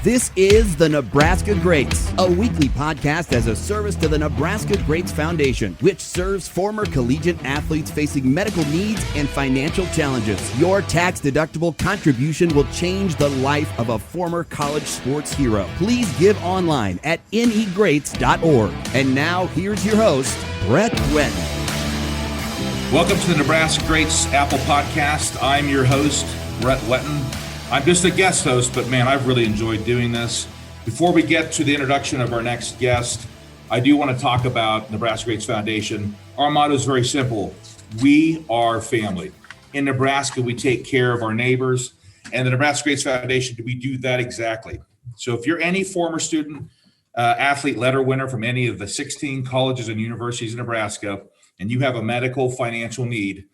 This is the Nebraska Greats, a weekly podcast as a service to the Nebraska Greats Foundation, which serves former collegiate athletes facing medical needs and financial challenges. Your tax-deductible contribution will change the life of a former college sports hero. Please give online at negreats.org. And now, here's your host, Brett Wetton. Welcome to the Nebraska Greats Apple Podcast. I'm your host, Brett Wetton. I'm just a guest host, but man, I've really enjoyed doing this. Before we get to the introduction of our next guest, I do want to talk about Nebraska Greats Foundation. Our motto is very simple. We are family. In Nebraska, we take care of our neighbors, and the Nebraska Greats Foundation, we do that exactly. So if you're any former student, athlete letter winner from any of the 16 colleges and universities in Nebraska, and you have a medical financial need,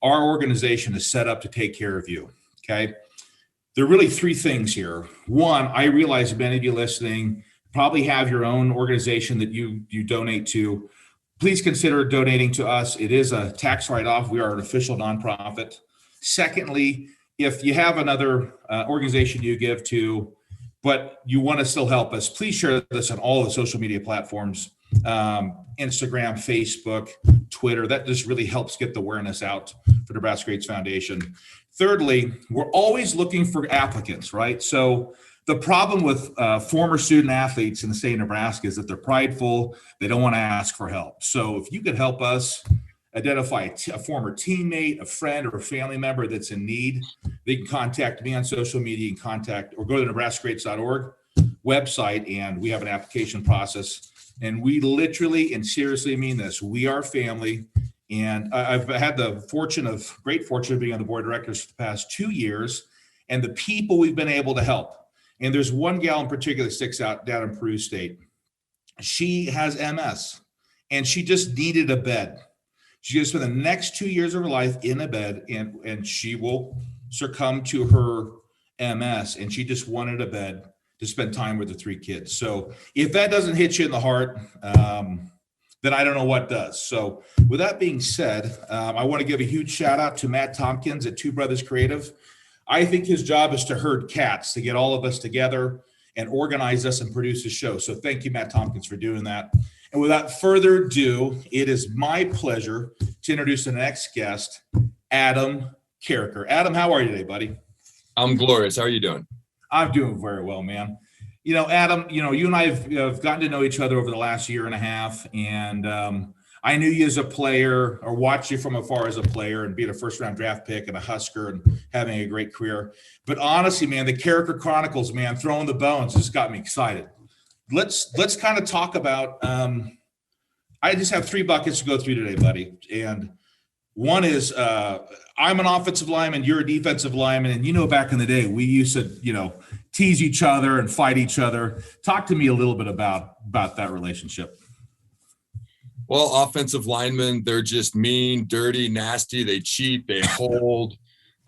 our organization is set up to take care of you, okay? There are really three things here. One, I realize many of you listening probably have your own organization that you donate to. Please consider donating to us. It is a tax write-off. We are an official nonprofit. Secondly, if you have another organization you give to, but you want to still help us, please share this on all the social media platforms, Instagram, Facebook, Twitter. That just really helps get the awareness out for Nebraska Greats Foundation. Thirdly, we're always looking for applicants, right? So the problem with former student athletes in the state of Nebraska is that they're prideful. They don't want to ask for help. So if you could help us identify a former teammate, a friend, or a family member that's in need, they can contact me on social media and or go to the nebraskagreats.org website, and we have an application process. And we literally and seriously mean this. We are family. And I've had the great fortune of being on the board of directors for the past 2 years, and the people we've been able to help. And there's one gal in particular that sticks out down in Peru State. She has MS, and she just needed a bed. She's going to spend the next 2 years of her life in a bed, and she will succumb to her MS, and she just wanted a bed to spend time with the three kids. So if that doesn't hit you in the heart, then I don't know what does. So with that being said, I want to give a huge shout out to Matt Tompkins at Two Brothers Creative. I think his job is to herd cats, to get all of us together and organize us and produce a show. So thank you, Matt Tompkins, for doing that. And without further ado, it is my pleasure to introduce the next guest, Adam Carriker. Adam, how are you today, buddy? I'm glorious. How are you doing? I'm doing very well, man. You know, Adam, you and I have gotten to know each other over the last year and a half, and I knew you as a player, or watched you from afar as a player, and being a first-round draft pick and a Husker and having a great career. But honestly, man, the Carriker Chronicles, man, throwing the bones just got me excited. Let's kind of talk about. I just have three buckets to go through today, buddy, and one is I'm an offensive lineman, you're a defensive lineman, and back in the day we used to tease each other and fight each other. Talk to me a little bit about that relationship. Well, offensive linemen, they're just mean, dirty, nasty. They cheat, they hold.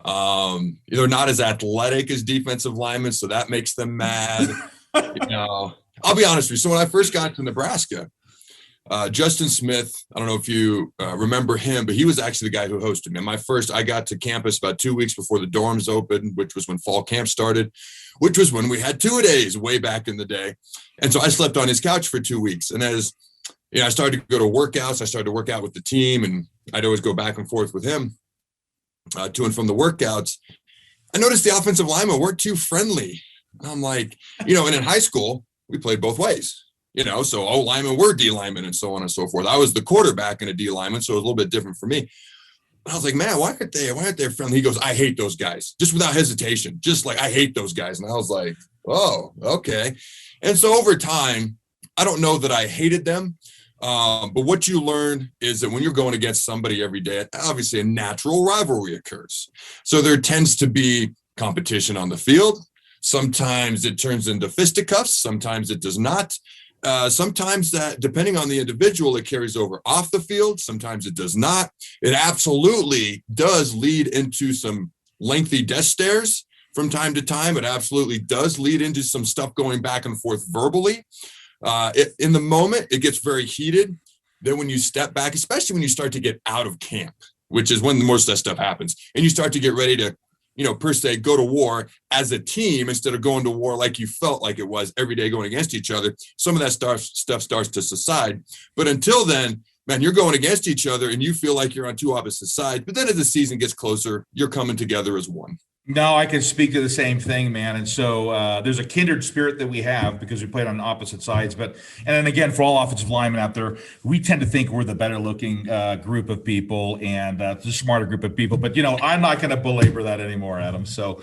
They're not as athletic as defensive linemen, so that makes them mad. I'll be honest with you. So when I first got to Nebraska, Justin Smith, I don't know if you remember him, but he was actually the guy who hosted me. I got to campus about 2 weeks before the dorms opened, which was when fall camp started, which was when we had two-a-days way back in the day. And so I slept on his couch for 2 weeks. And as I started to go to workouts, I started to work out with the team, and I'd always go back and forth with him to and from the workouts. I noticed the offensive linemen weren't too friendly. And I'm like, and in high school, we played both ways. So O linemen were D linemen and so on and so forth. I was the quarterback and a D lineman, so it was a little bit different for me. But I was like, man, why aren't they friendly? He goes, I hate those guys, just without hesitation, just like I hate those guys. And I was like, oh, okay. And so over time, I don't know that I hated them, but what you learn is that when you're going against somebody every day, obviously a natural rivalry occurs. So there tends to be competition on the field. Sometimes it turns into fisticuffs. Sometimes it does not. Sometimes that, depending on the individual, it carries over off the field. Sometimes it does not. It absolutely does lead into some lengthy death stares from time to time. It absolutely does lead into some stuff going back and forth verbally. In the moment, it gets very heated. Then when you step back, especially when you start to get out of camp, which is when most of that stuff happens, and you start to get ready to per se go to war as a team instead of going to war like you felt like it was every day going against each other, some of that stuff starts to subside. But until then, man, you're going against each other and you feel like you're on two opposite sides. But then as the season gets closer, you're coming together as one. No, I can speak to the same thing, man. And so there's a kindred spirit that we have because we played on opposite sides. And then again, for all offensive linemen out there, we tend to think we're the better looking group of people and the smarter group of people. But, I'm not going to belabor that anymore, Adam. So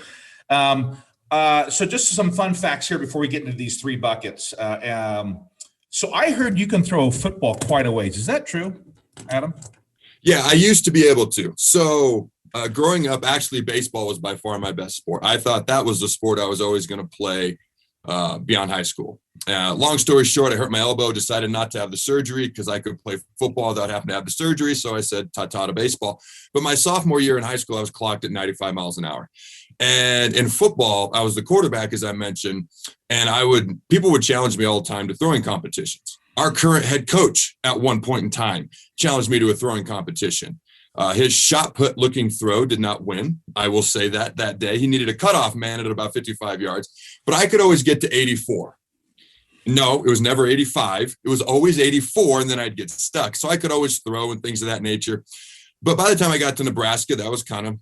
just some fun facts here before we get into these three buckets. So I heard you can throw a football quite a ways. Is that true, Adam? Yeah, I used to be able to. So growing up, actually, baseball was by far my best sport. I thought that was the sport I was always going to play beyond high school. Long story short, I hurt my elbow, decided not to have the surgery because I could play football without having to have the surgery. So I said, ta-ta to baseball. But my sophomore year in high school, I was clocked at 95 miles an hour. And in football, I was the quarterback, as I mentioned, and people would challenge me all the time to throwing competitions. Our current head coach at one point in time challenged me to a throwing competition. His shot put looking throw did not win. I will say that day he needed a cutoff man at about 55 yards, but I could always get to 84. No, it was never 85. It was always 84. And then I'd get stuck. So I could always throw and things of that nature. But by the time I got to Nebraska, that was kind of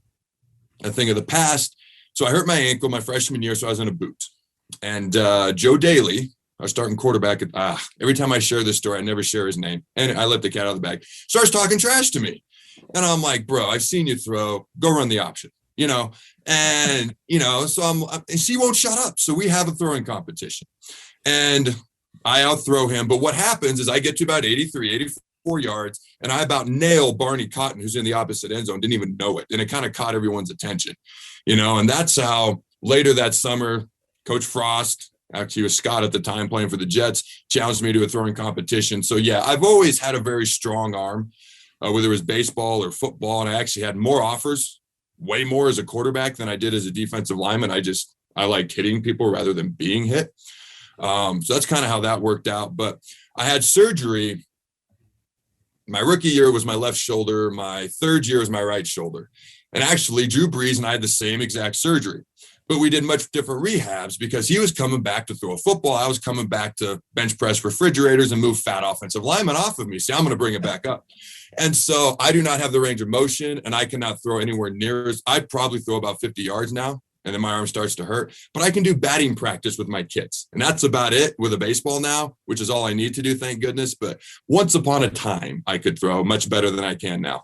a thing of the past. So I hurt my ankle my freshman year. So I was in a boot, and Joe Daly, our starting quarterback, every time I share this story, I never share his name. And I let the cat out of the bag, starts talking trash to me. And I'm like, bro, I've seen you throw, go run the option, so and she won't shut up. So we have a throwing competition and I outthrow him. But what happens is I get to about 83, 84 yards and I about nail Barney Cotton, who's in the opposite end zone, didn't even know it. And it kind of caught everyone's attention, and that's how later that summer, Coach Frost, actually he was Scott at the time playing for the Jets, challenged me to a throwing competition. So yeah, I've always had a very strong arm. Whether it was baseball or football. And I actually had more offers, way more as a quarterback than I did as a defensive lineman. I like hitting people rather than being hit. So that's kind of how that worked out. But I had surgery. My rookie year was my left shoulder. My third year was my right shoulder. And actually Drew Brees and I had the same exact surgery. But we did much different rehabs because he was coming back to throw a football. I was coming back to bench press refrigerators and move fat offensive linemen off of me. See, I'm going to bring it back up. And so I do not have the range of motion and I cannot throw anywhere near as I probably throw about 50 yards now. And then my arm starts to hurt, but I can do batting practice with my kids. And that's about it with a baseball now, which is all I need to do. Thank goodness. But once upon a time, I could throw much better than I can now.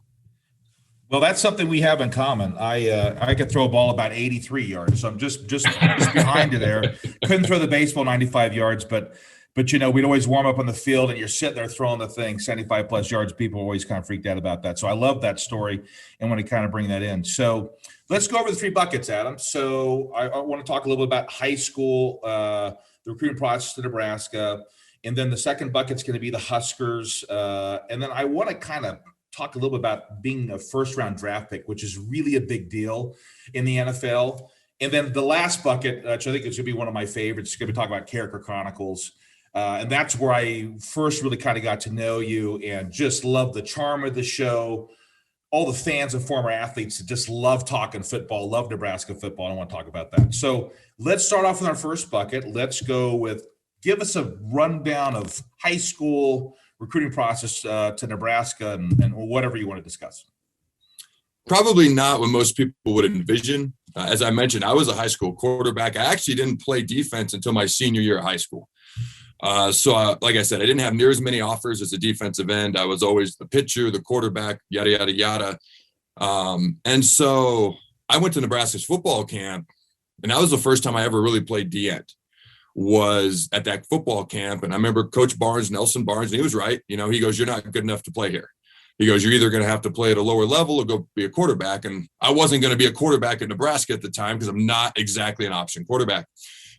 Well, that's something we have in common. I could throw a ball about 83 yards. So I'm just behind you there. Couldn't throw the baseball 95 yards, but we'd always warm up on the field and you're sitting there throwing the thing 75 plus yards. People always kind of freaked out about that. So I love that story and want to kind of bring that in. So let's go over the three buckets, Adam. So I want to talk a little bit about high school, the recruiting process to Nebraska. And then the second bucket's going to be the Huskers. And then I want to kind of talk a little bit about being a first round draft pick, which is really a big deal in the NFL. And then the last bucket, which I think is going to be one of my favorites, is going to be talking about Carriker Chronicles. And that's where I first really kind of got to know you and just love the charm of the show. All the fans and former athletes that just love talking football, love Nebraska football. I want to talk about that. So let's start off with our first bucket. Let's go with, give us a rundown of high school recruiting process to Nebraska and whatever you want to discuss. Probably not what most people would envision. As I mentioned, I was a high school quarterback. I actually didn't play defense until my senior year of high school. Like I said, I didn't have near as many offers as a defensive end. I was always the pitcher, the quarterback, yada, yada, yada. And so I went to Nebraska's football camp, and that was the first time I ever really played D-end, was at that football camp. And I remember Coach Barnes, Nelson Barnes, and he was right. He goes, "You're not good enough to play here." He goes, "You're either going to have to play at a lower level or go be a quarterback." And I wasn't going to be a quarterback at Nebraska at the time because I'm not exactly an option quarterback.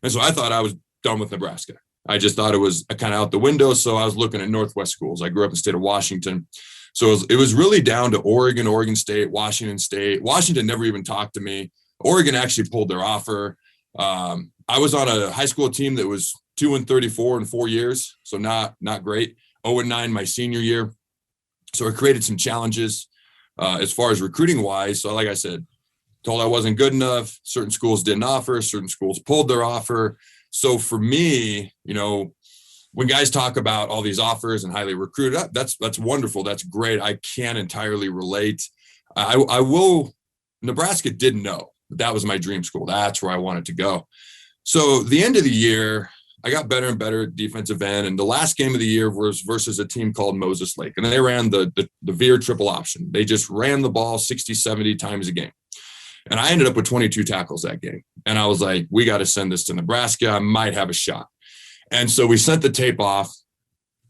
And so I thought I was done with Nebraska. I just thought it was kind of out the window. So I was looking at Northwest schools. I grew up in the state of Washington. So it was really down to Oregon, Oregon State, Washington State. Washington never even talked to me. Oregon actually pulled their offer. I was on a high school team that was 2-34 in 4 years. So not great. 0-9 my senior year. So it created some challenges as far as recruiting wise. So like I said, told I wasn't good enough. Certain schools didn't offer, certain schools pulled their offer. So for me, when guys talk about all these offers and highly recruited, that's wonderful. That's great. I can't entirely relate. I will. Nebraska didn't know that was my dream school. That's where I wanted to go. So the end of the year, I got better and better at defensive end. And the last game of the year was versus a team called Moses Lake. And they ran the veer triple option. They just ran the ball 60, 70 times a game. And I ended up with 22 tackles that game. And I was like, we got to send this to Nebraska. I might have a shot. And so we sent the tape off.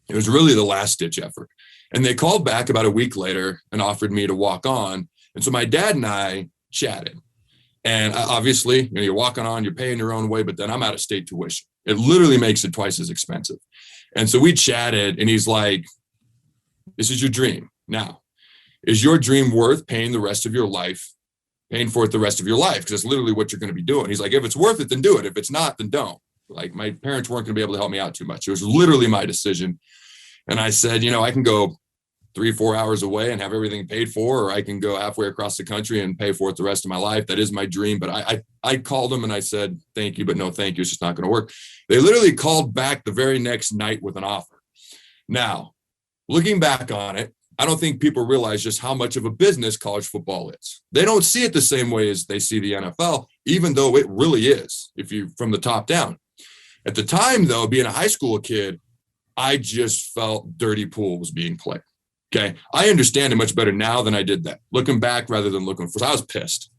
It was really the last ditch effort. And they called back about a week later and offered me to walk on. And so my dad and I chatted. And obviously, you're walking on, you're paying your own way, but then I'm out of state tuition. It literally makes it twice as expensive. And so we chatted, and he's like, this is your dream. Now, is your dream worth paying the rest of your life, paying for it the rest of your life? Because it's literally what you're going to be doing. He's like, if it's worth it, then do it. If it's not, then don't. Like, my parents weren't going to be able to help me out too much. It was literally my decision. And I said, I can go 3-4 hours away and have everything paid for, or I can go halfway across the country and pay for it the rest of my life. That is my dream. But I called them and I said, thank you, but no, thank you. It's just not going to work. They literally called back the very next night with an offer. Now, looking back on it, I don't think people realize just how much of a business college football is. They don't see it the same way as they see the NFL, even though it really is, if you from the top down. At the time, though, being a high school kid, I just felt dirty pool was being played. Okay. I understand it much better now than I did then. Looking back rather than looking forward, I was pissed.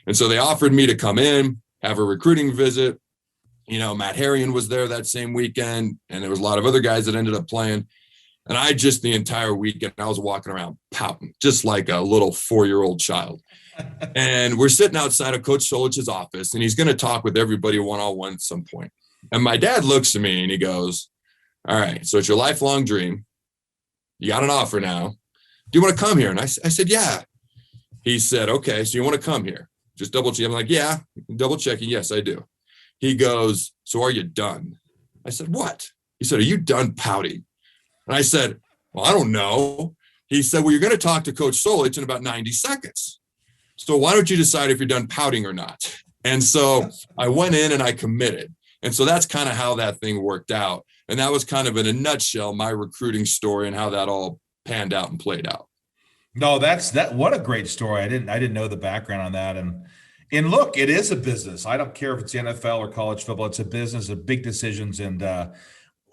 And so they offered me to come in, have a recruiting visit. Matt Harrion was there that same weekend, and there was a lot of other guys that ended up playing. And I just the entire weekend, I was walking around pouting, just like a little 4-year-old child. And we're sitting outside of Coach Solich's office, and he's going to talk with everybody one-on-one at some point. And my dad looks at me and he goes, all right, so it's your lifelong dream. You got an offer now. Do you want to come here? And I said, yeah. He said, okay, so you want to come here? Just double check. I'm like, yeah, double checking. Yes, I do. He goes, so are you done? I said, what? He said, are you done pouting? And I said, well, I don't know. He said, well, you're going to talk to Coach Solich in about 90 seconds. So why don't you decide if you're done pouting or not? And so I went in and I committed. And so that's kind of how that thing worked out. And that was kind of in a nutshell, my recruiting story and how that all panned out and played out. No, what a great story. I didn't know the background on that. And look, it is a business. I don't care if it's the NFL or college football. It's a business of big decisions. And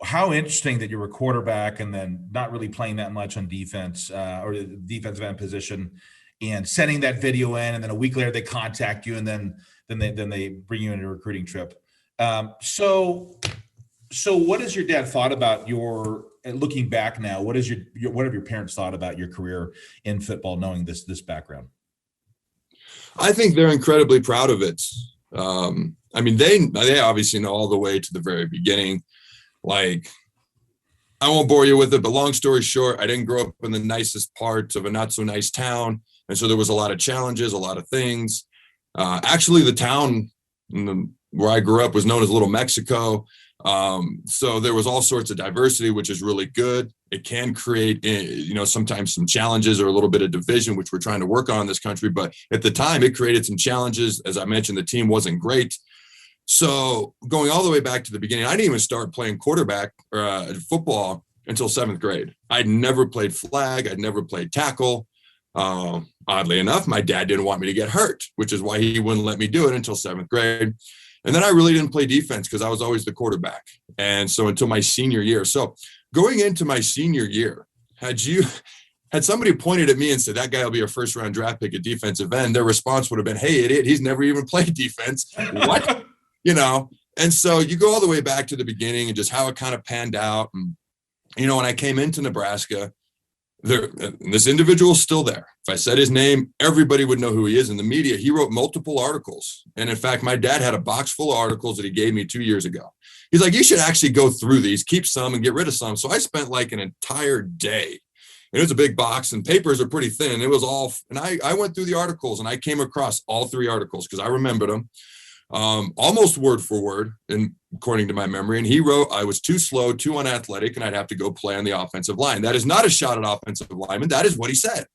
how interesting that you're a quarterback and then not really playing that much on defense or the defensive end position, and sending that video in, and then a week later they contact you, and then they bring you on a recruiting trip. So what has your dad thought about looking back now? What have your parents thought about your career in football, knowing this background? I think they're incredibly proud of it. They obviously know all the way to the very beginning. Like, I won't bore you with it, but long story short, I didn't grow up in the nicest parts of a not so nice town. And so there was a lot of challenges, a lot of things. Actually, the town where I grew up was known as Little Mexico. So there was all sorts of diversity, which is really good. It can create, sometimes some challenges or a little bit of division, which we're trying to work on in this country. But at the time, it created some challenges. As I mentioned, the team wasn't great. So going all the way back to the beginning, I didn't even start playing quarterback or football until 7th grade. I'd never played flag. I'd never played tackle. Oddly enough, my dad didn't want me to get hurt, which is why he wouldn't let me do it until 7th grade. And then I really didn't play defense because I was always the quarterback. And so until my senior year. So going into my senior year, had somebody pointed at me and said, that guy will be a 1st-round draft pick at defensive end, their response would have been, hey, idiot, he's never even played defense. What? And so you go all the way back to the beginning and just how it kind of panned out. And, when I came into Nebraska, this individual is still there. If I said his name, everybody would know who he is in the media. He wrote multiple articles. And in fact, my dad had a box full of articles that he gave me 2 years ago. He's like, you should actually go through these, keep some and get rid of some. So I spent like an entire day. It was a big box and papers are pretty thin. It was all, and I went through the articles and I came across all 3 articles because I remembered them. Almost word for word, and according to my memory. And he wrote, I was too slow, too unathletic, and I'd have to go play on the offensive line. That is not a shot at offensive lineman. That is what he said.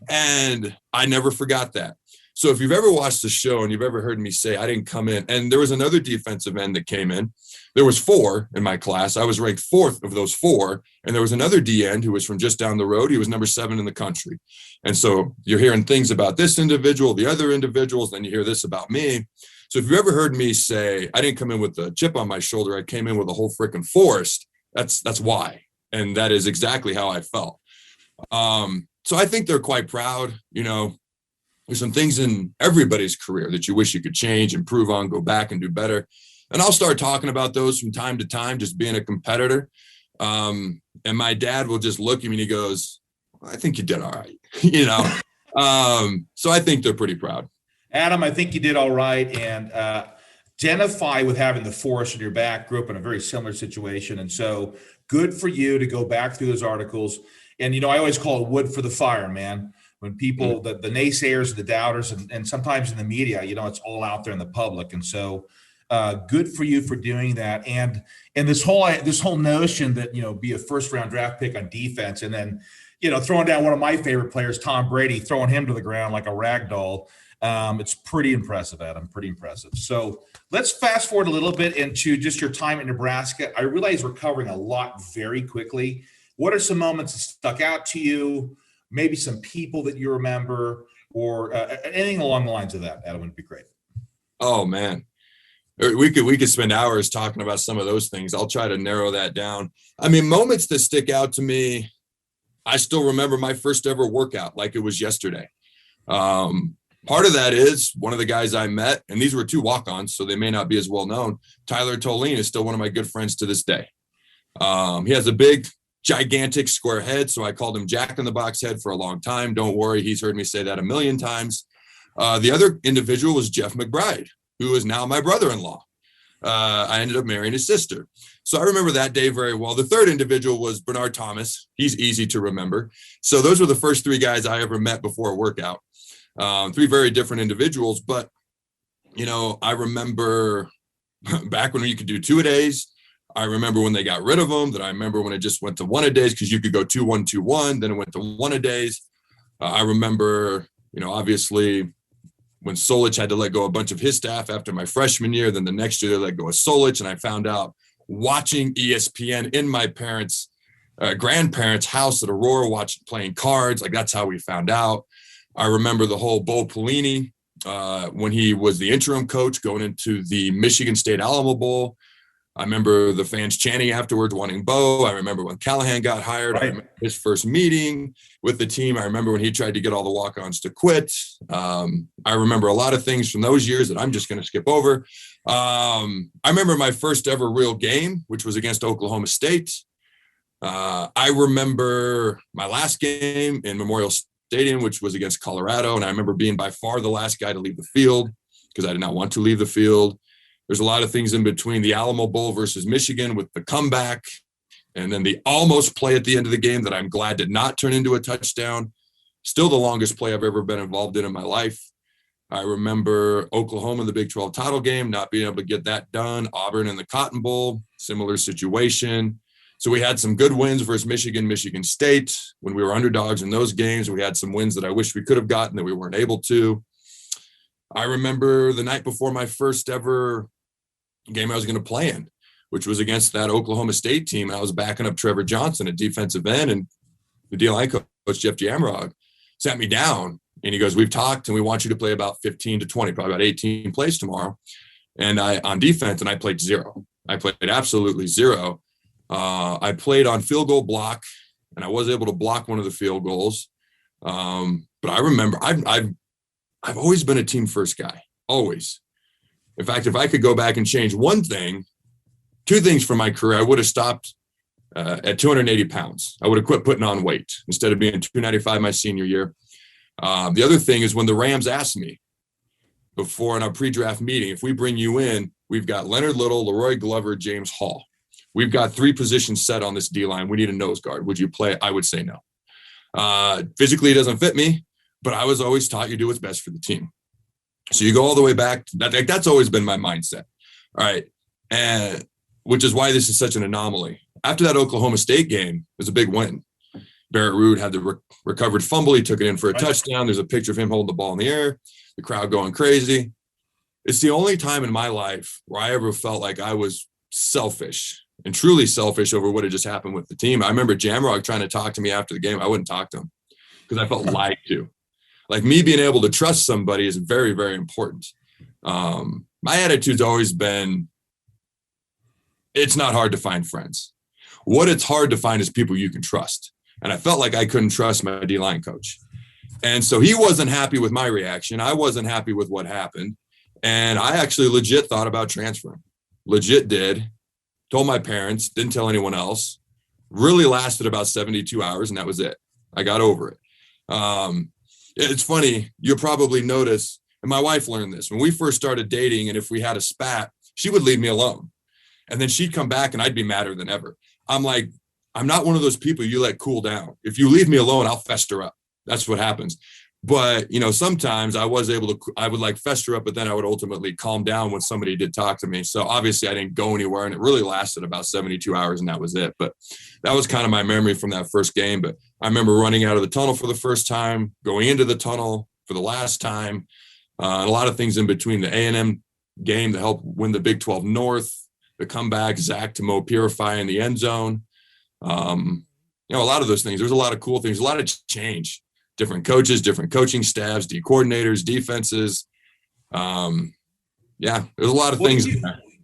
And I never forgot that. So if you've ever watched the show and you've ever heard me say I didn't come in, and there was another defensive end that came in. There was 4 in my class. I was ranked 4th of those 4. And there was another D end who was from just down the road. He was number 7 in the country. And so you're hearing things about this individual, the other individuals, then you hear this about me. So if you ever heard me say I didn't come in with a chip on my shoulder, I came in with a whole freaking forest, that's why. And that is exactly how I felt. So I think they're quite proud. There's some things in everybody's career that you wish you could change, improve on, go back and do better. And I'll start talking about those from time to time, just being a competitor. And my dad will just look at me and he goes, I think you did all right. So I think they're pretty proud. Adam, I think you did all right. And identify with having the forest in your back. Grew up in a very similar situation. And so good for you to go back through those articles. And, I always call it wood for the fire, man. When people, the naysayers, the doubters, and sometimes in the media, it's all out there in the public. And so good for you for doing that. And this whole notion that, be a first round draft pick on defense and then, throwing down one of my favorite players, Tom Brady, throwing him to the ground like a rag doll. It's pretty impressive, Adam, pretty impressive. So let's fast forward a little bit into just your time in Nebraska. I realize we're covering a lot very quickly. What are some moments that stuck out to you? Maybe some people that you remember or anything along the lines of that, Adam, would be great. Oh, man. We could spend hours talking about some of those things. I'll try to narrow that down. I mean, moments that stick out to me, I still remember my first ever workout like it was yesterday. Part of that is one of the guys I met, and these were 2 walk-ons, so they may not be as well known. Tyler Tolene is still one of my good friends to this day. He has a big, gigantic square head, so I called him Jack in the Box head for a long time. Don't worry, he's heard me say that a million times. The other individual was Jeff McBride, who is now my brother-in-law. I ended up marrying his sister. So I remember that day very well. The third individual was Bernard Thomas. He's easy to remember. So those were the first 3 guys I ever met before a workout. 3 very different individuals, but I remember back when you could do 2-a-days. I remember when they got rid of them. That I remember when it just went to 1-a-days because you could go 2-1, 2-1. Then it went to 1-a-days. I remember, obviously when Solich had to let go a bunch of his staff after my freshman year. Then the next year they let go of Solich, and I found out watching ESPN in my parents' grandparents' house at Aurora, playing cards. Like that's how we found out. I remember the whole Bo Pelini when he was the interim coach going into the Michigan State Alamo Bowl. I remember the fans chanting afterwards, wanting Bo. I remember when Callahan got hired. Right. I remember his first meeting with the team. I remember when he tried to get all the walk-ons to quit. I remember a lot of things from those years that I'm just going to skip over. I remember my first ever real game, which was against Oklahoma State. I remember my last game in Memorial Stadium, which was against Colorado. And I remember being by far the last guy to leave the field because I did not want to leave the field. There's a lot of things in between the Alamo Bowl versus Michigan with the comeback and then the almost play at the end of the game that I'm glad did not turn into a touchdown. Still the longest play I've ever been involved in my life. I remember Oklahoma in the Big 12 title game, not being able to get that done. Auburn in the Cotton Bowl, similar situation. So we had some good wins versus Michigan, Michigan State. When we were underdogs in those games, we had some wins that I wish we could have gotten that we weren't able to. I remember the night before my first ever game I was going to play in, which was against that Oklahoma State team. I was backing up Trevor Johnson at defensive end, and the D-line coach, Jeff Jamrog, sat me down, and he goes, we've talked, and we want you to play about 15 to 20, probably about 18 plays tomorrow. And on defense, and I played 0. I played absolutely 0. I played on field goal block, and I was able to block one of the field goals. But I remember I've always been a team first guy, always. In fact, if I could go back and change 2 things from my career, I would have stopped at 280 pounds. I would have quit putting on weight instead of being 295 my senior year. The other thing is when the Rams asked me before in our pre-draft meeting, if we bring you in, we've got Leonard Little, Leroy Glover, James Hall. We've got 3 positions set on this D-line. We need a nose guard. Would you play? I would say no. Physically, it doesn't fit me, but I was always taught you do what's best for the team. So you go all the way back to that. That's always been my mindset. All right. And which is why this is such an anomaly. After that Oklahoma State game, it was a big win. Barrett Root had the recovered fumble. He took it in for a touchdown. There's a picture of him holding the ball in the air, the crowd going crazy. It's the only time in my life where I ever felt like I was selfish and truly selfish over what had just happened with the team. I remember Jamrock trying to talk to me after the game. I wouldn't talk to him because I felt lied to. Like, me being able to trust somebody is very, very important. My attitude's always been, it's not hard to find friends. What it's hard to find is people you can trust. And I felt like I couldn't trust my D-line coach. And so he wasn't happy with my reaction. I wasn't happy with what happened. And I actually legit thought about transferring. Legit did. Told my parents, didn't tell anyone else. Really lasted about 72 hours, and that was it. I got over it. It's funny. You'll probably notice, and my wife learned this. When we first started dating, and if we had a spat, she would leave me alone. And then she'd come back, and I'd be madder than ever. I'm like, I'm not one of those people you let cool down. If you leave me alone, I'll fester up. That's what happens. But, sometimes I would like fester up, but then I would ultimately calm down when somebody did talk to me. So obviously I didn't go anywhere, and it really lasted about 72 hours, and that was it. But that was kind of my memory from that first game. But I remember running out of the tunnel for the first time, going into the tunnel for the last time, and a lot of things in between. The A&M game to help win the Big 12 North, the comeback, Zach to Mo Purify in the end zone. A lot of those things. There's a lot of cool things, a lot of change, different coaches, different coaching staffs, D coordinators, defenses. There's a lot of things.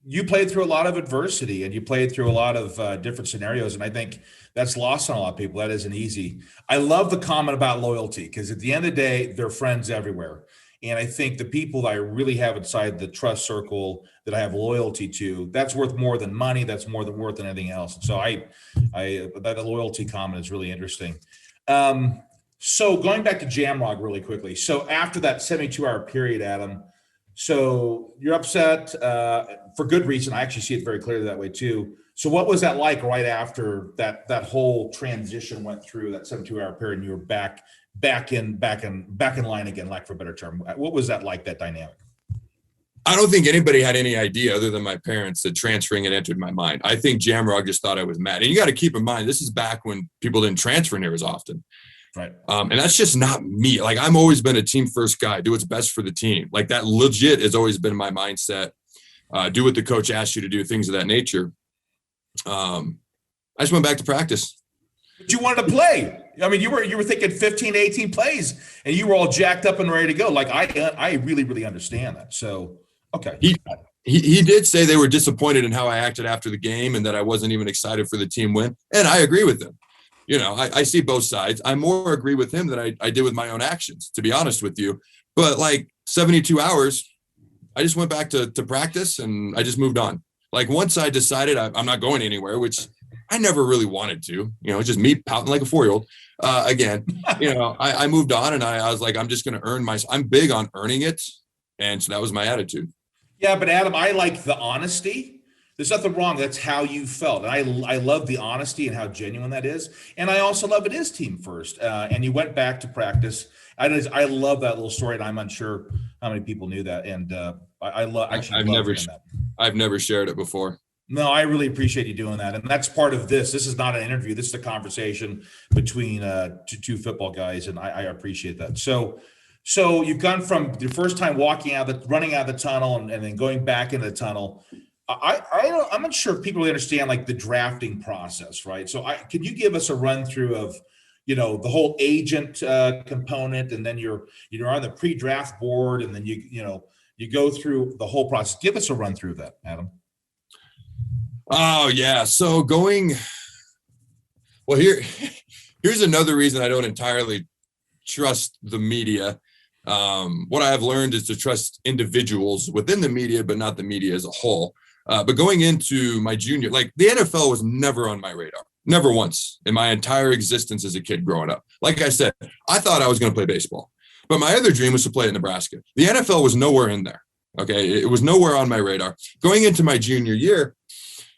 You played through a lot of adversity, and you played through a lot of different scenarios. And I think that's lost on a lot of people. That isn't easy. I love the comment about loyalty, because at the end of the day, they're friends everywhere. And I think the people that I really have inside the trust circle that I have loyalty to, that's worth more than money. That's more than worth than anything else. And so that loyalty comment is really interesting. So going back to Jamrock really quickly. So after that 72-hour period, Adam, so you're upset for good reason. I actually see it very clearly that way too. So what was that like right after that whole transition went through that 72-hour period, and you were back in line again, lack for a better term? What was that like, that dynamic? I don't think anybody had any idea other than my parents that transferring had entered my mind. I think Jamrock just thought I was mad. And you got to keep in mind, this is back when people didn't transfer near as often. Right. And that's just not me. Like, I've always been a team first guy, do what's best for the team. Like, that legit has always been my mindset. Do what the coach asks you to do, things of that nature. I just went back to practice. But you wanted to play. I mean, you were thinking 15, 18 plays, and you were all jacked up and ready to go. Like, I really, really understand that. So, okay. He did say they were disappointed in how I acted after the game, and that I wasn't even excited for the team win. And I agree with him. I see both sides. I more agree with him than I did with my own actions, to be honest with you. But like 72 hours, I just went back to practice, and I just moved on. Like, once I decided I'm not going anywhere, which I never really wanted to, just me pouting like a 4-year-old. I moved on, and I was like, I'm just going to I'm big on earning it. And so that was my attitude. Yeah. But Adam, I like the honesty. There's nothing wrong. That's how you felt. And I love the honesty and how genuine that is. And I also love it is team first. And you went back to practice. I love that little story, and I'm unsure how many people knew that. And I've never shared it before. No, I really appreciate you doing that. And that's part of this. This is not an interview. This is a conversation between two football guys. And I appreciate that. So you've gone from your first time running out of the tunnel and then going back into the tunnel. I'm not sure if people really understand like the drafting process, right? So can you give us a run through of, the whole agent component, and then you're on the pre-draft board, and then you go through the whole process. Give us a run through that, Adam. Oh yeah. So here's another reason I don't entirely trust the media. What I have learned is to trust individuals within the media, but not the media as a whole. But going into my junior, like, the NFL was never on my radar, never once in my entire existence as a kid growing up. Like I said, I thought I was going to play baseball, but my other dream was to play at Nebraska. The NFL was nowhere in there. Okay. It was nowhere on my radar. Going into my junior year,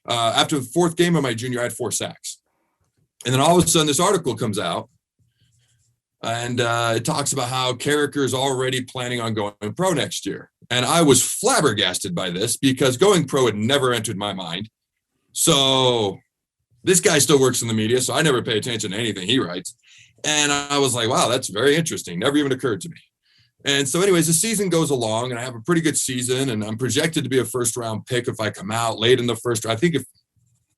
after the fourth game of my junior, I had 4 sacks. And then all of a sudden this article comes out, and it talks about how Carriker is already planning on going pro next year. And I was flabbergasted by this, because going pro had never entered my mind. So this guy still works in the media, so I never pay attention to anything he writes. And I was like, wow, that's very interesting. Never even occurred to me. And so anyways, the season goes along and I have a pretty good season and I'm projected to be a first round pick if I come out late in the first. I think if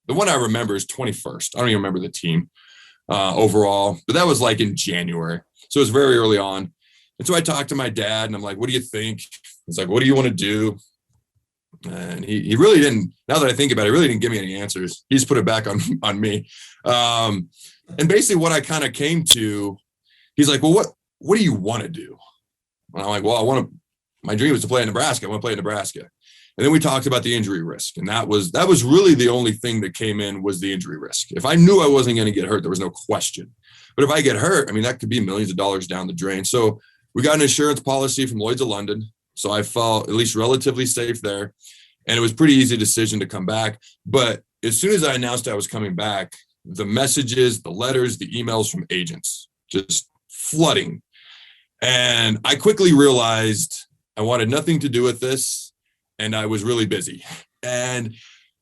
the one I remember is 21st. I don't even remember the team overall, but that was like in January. So it was very early on. And so I talked to my dad and I'm like, what do you think? He's like, what do you want to do? And he really didn't, now that I think about it, he really didn't give me any answers. He just put it back on me. And basically what I kind of came to, he's like, well, what do you want to do? And I'm like, well, my dream was to play in Nebraska. I want to play in Nebraska. And then we talked about the injury risk. And that was really the only thing that came in was the injury risk. If I knew I wasn't going to get hurt, there was no question. But if I get hurt, I mean, that could be millions of dollars down the drain. So we got an insurance policy from Lloyd's of London. So I felt at least relatively safe there. And it was a pretty easy decision to come back. But as soon as I announced I was coming back, the messages, the letters, the emails from agents just flooding. And I quickly realized I wanted nothing to do with this. And I was really busy. And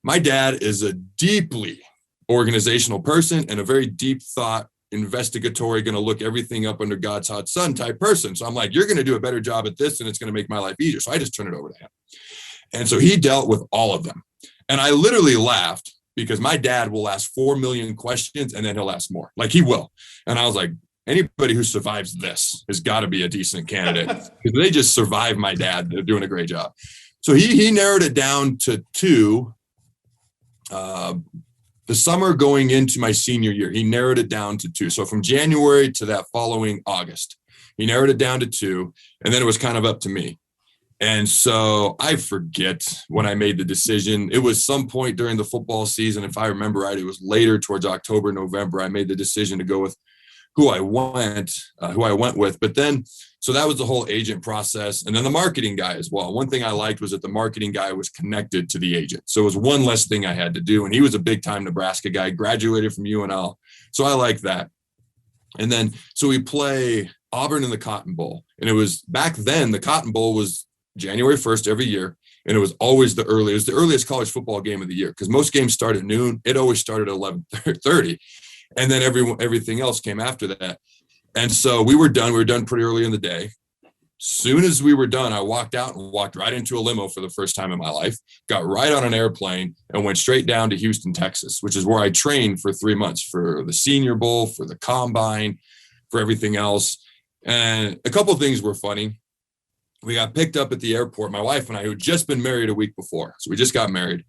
my dad is a deeply organizational person and a very deep thought, investigatory, going to look everything up under God's hot sun type person. So I'm like, you're going to do a better job at this and it's going to make my life easier. So I just turned it over to him. And so he dealt with all of them. And I literally laughed because my dad will ask 4 million questions and then he'll ask more. Like he will. And I was like, anybody who survives this has got to be a decent candidate because they just survived my dad. They're doing a great job. So he narrowed it down to 2. The summer going into my senior year, he narrowed it down to 2. So from January to that following August, he narrowed it down to 2. And then it was kind of up to me. And so I forget when I made the decision. It was some point during the football season. If I remember right, it was later towards October, November. I made the decision to go with who I went with. But then, so that was the whole agent process. And then the marketing guy as well. One thing I liked was that the marketing guy was connected to the agent. So it was one less thing I had to do. And he was a big time Nebraska guy, graduated from UNL. So I like that. And then, so we play Auburn in the Cotton Bowl. And it was back then, the Cotton Bowl was January 1st every year. And it was always the earliest college football game of the year because most games start at noon. It always started at 11:30. And then everything else came after that. And so we were done. We were done pretty early in the day. Soon as we were done, I walked out and walked right into a limo for the first time in my life, got right on an airplane and went straight down to Houston, Texas, which is where I trained for 3 months for the Senior Bowl, for the Combine, for everything else. And a couple of things were funny. We got picked up at the airport, my wife and I, who had just been married a week before. So we just got married,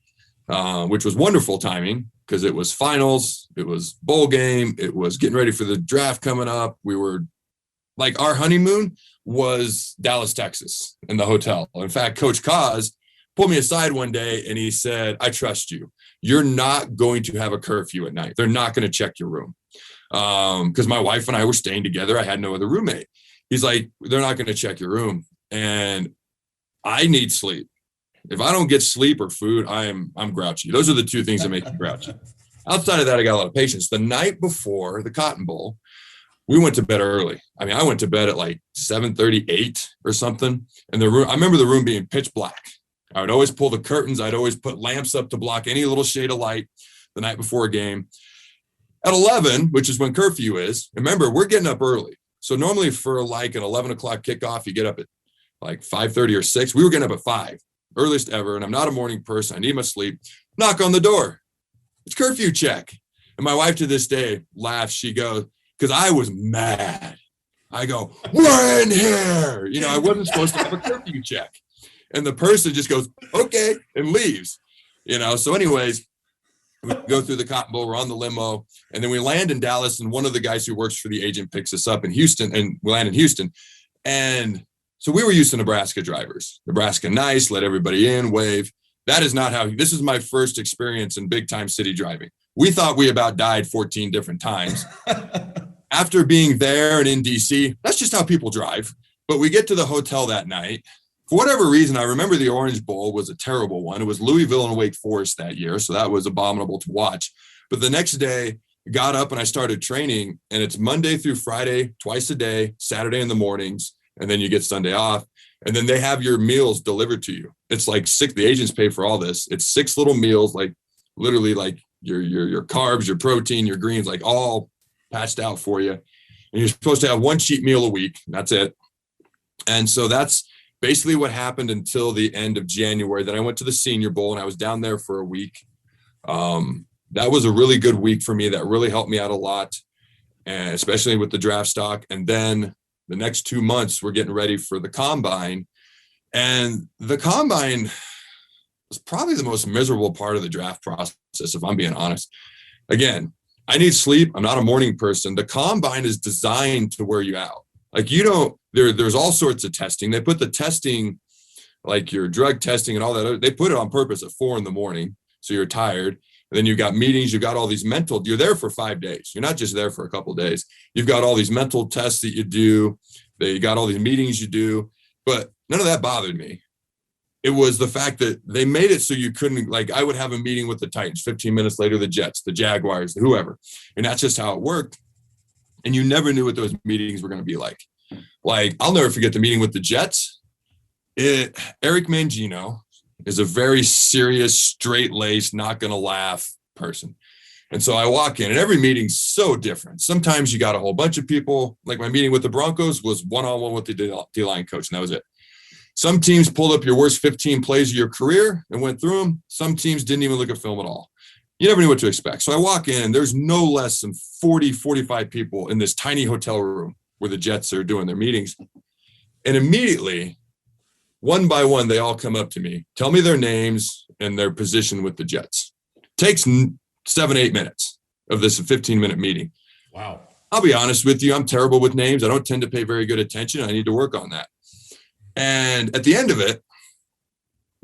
which was wonderful timing because it was finals, it was bowl game, it was getting ready for the draft coming up. We were like, our honeymoon was Dallas, Texas in the hotel. In fact, Coach Kaz pulled me aside one day and he said, I trust you. You're not going to have a curfew at night. They're not going to check your room. Because my wife and I were staying together. I had no other roommate. He's like, they're not going to check your room. And I need sleep. If I don't get sleep or food, I'm grouchy. Those are the 2 things that make me grouchy. Outside of that, I got a lot of patience. The night before the Cotton Bowl, we went to bed early. I mean, I went to bed at like 7:38 or something. And I remember the room being pitch black. I would always pull the curtains. I'd always put lamps up to block any little shade of light the night before a game. At 11, which is when curfew is, remember, we're getting up early. So normally for like an 11 o'clock kickoff, you get up at like 5:30 or 6. We were getting up at 5, earliest ever. And I'm not a morning person. I need my sleep. Knock on the door. It's curfew check. And my wife to this day laughs. She goes, because I was mad. I go, we're in here. You know, I wasn't supposed to have a curfew check. And the person just goes, okay, and leaves. You know, so anyways, we go through the Cotton Bowl, we're on the limo, and then we land in Dallas, and one of the guys who works for the agent picks us up in Houston, and we land in Houston. And so we were used to Nebraska drivers. Nebraska nice, let everybody in, wave. That is not how, this is my first experience in big time city driving. We thought we about died 14 different times. After being there and in DC, that's just how people drive. But we get to the hotel that night. For whatever reason, I remember the Orange Bowl was a terrible one. It was Louisville and Wake Forest that year, so that was abominable to watch. But the next day, I got up and I started training, and it's Monday through Friday, twice a day, Saturday in the mornings, and then you get Sunday off. And then they have your meals delivered to you. It's like 6, the agents pay for all this. It's 6 little meals, like literally like your carbs, your protein, your greens, like all patched out for you. And you're supposed to have one cheat meal a week. That's it. And so that's basically what happened until the end of January. Then I went to the Senior Bowl and I was down there for a week. That was a really good week for me. That really helped me out a lot, and especially with the draft stock. And then the next 2 months, we're getting ready for the combine. And the combine was probably the most miserable part of the draft process, if I'm being honest. Again, I need sleep. I'm not a morning person. The combine is designed to wear you out. Like, there's all sorts of testing. They put the testing, like your drug testing and all that, they put it on purpose at 4 a.m. So you're tired. And then you've got meetings, you've got all these mental, you're there for 5 days. You're not just there for a couple of days. You've got all these mental tests that you do. You got all these meetings you do, but none of that bothered me. It was the fact that they made it so you couldn't, like, I would have a meeting with the Titans, 15 minutes later, the Jets, the Jaguars, whoever. And that's just how it worked. And you never knew what those meetings were going to be like. Like, I'll never forget the meeting with the Jets. Eric Mangino is a very serious, straight-laced, not going to laugh person. And so I walk in, and every meeting's so different. Sometimes you got a whole bunch of people. Like my meeting with the Broncos was one-on-one with the D-line coach, and that was it. Some teams pulled up your worst 15 plays of your career and went through them. Some teams didn't even look at film at all. You never knew what to expect. So I walk in, and there's no less than 40, 45 people in this tiny hotel room where the Jets are doing their meetings. And immediately, one by one, they all come up to me, tell me their names and their position with the Jets. Takes 7-8 minutes of this 15-minute meeting. Wow. I'll be honest with you. I'm terrible with names. I don't tend to pay very good attention. I need to work on that. And at the end of it,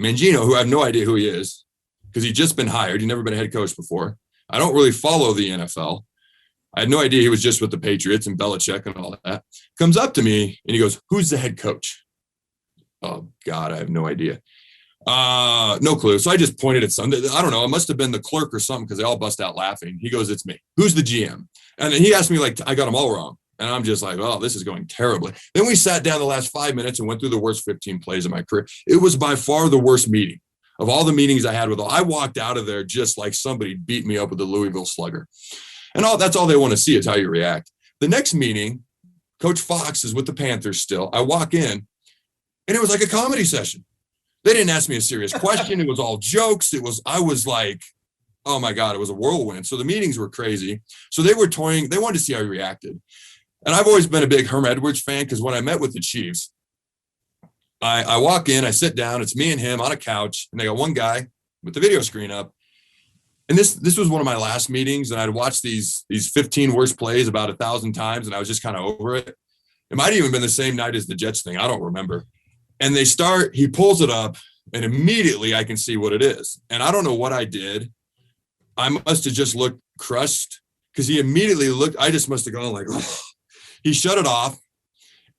Mangino, who I have no idea who he is, because he'd just been hired. He'd never been a head coach before. I don't really follow the NFL. I had no idea he was just with the Patriots and Belichick and all that. Comes up to me and he goes, "Who's the head coach?" Oh, God, I have no idea. No clue. So I just pointed at something. I don't know. It must have been the clerk or something because they all bust out laughing. He goes, "It's me." "Who's the GM?" And then he asked me, like, I got them all wrong. And I'm just like, oh, this is going terribly. Then we sat down the last 5 minutes and went through the worst 15 plays of my career. It was by far the worst meeting of all the meetings I had with all. I walked out of there just like somebody beat me up with the Louisville Slugger. And that's all they want to see is how you react. The next meeting, Coach Fox is with the Panthers still. I walk in, and it was like a comedy session. They didn't ask me a serious question. It was all jokes. I was like, oh my God, it was a whirlwind. So the meetings were crazy. So they were toying. They wanted to see how he reacted. And I've always been a big Herm Edwards fan because when I met with the Chiefs, I walk in, I sit down, it's me and him on a couch, and they got one guy with the video screen up. And this was one of my last meetings, and I'd watched these 15 worst plays about 1,000 times, and I was just kind of over it. It might have even been the same night as the Jets thing. I don't remember. And he pulls it up, and immediately I can see what it is. And I don't know what I did. I must have just looked crushed because he immediately looked, I just must have gone like, oh. He shut it off,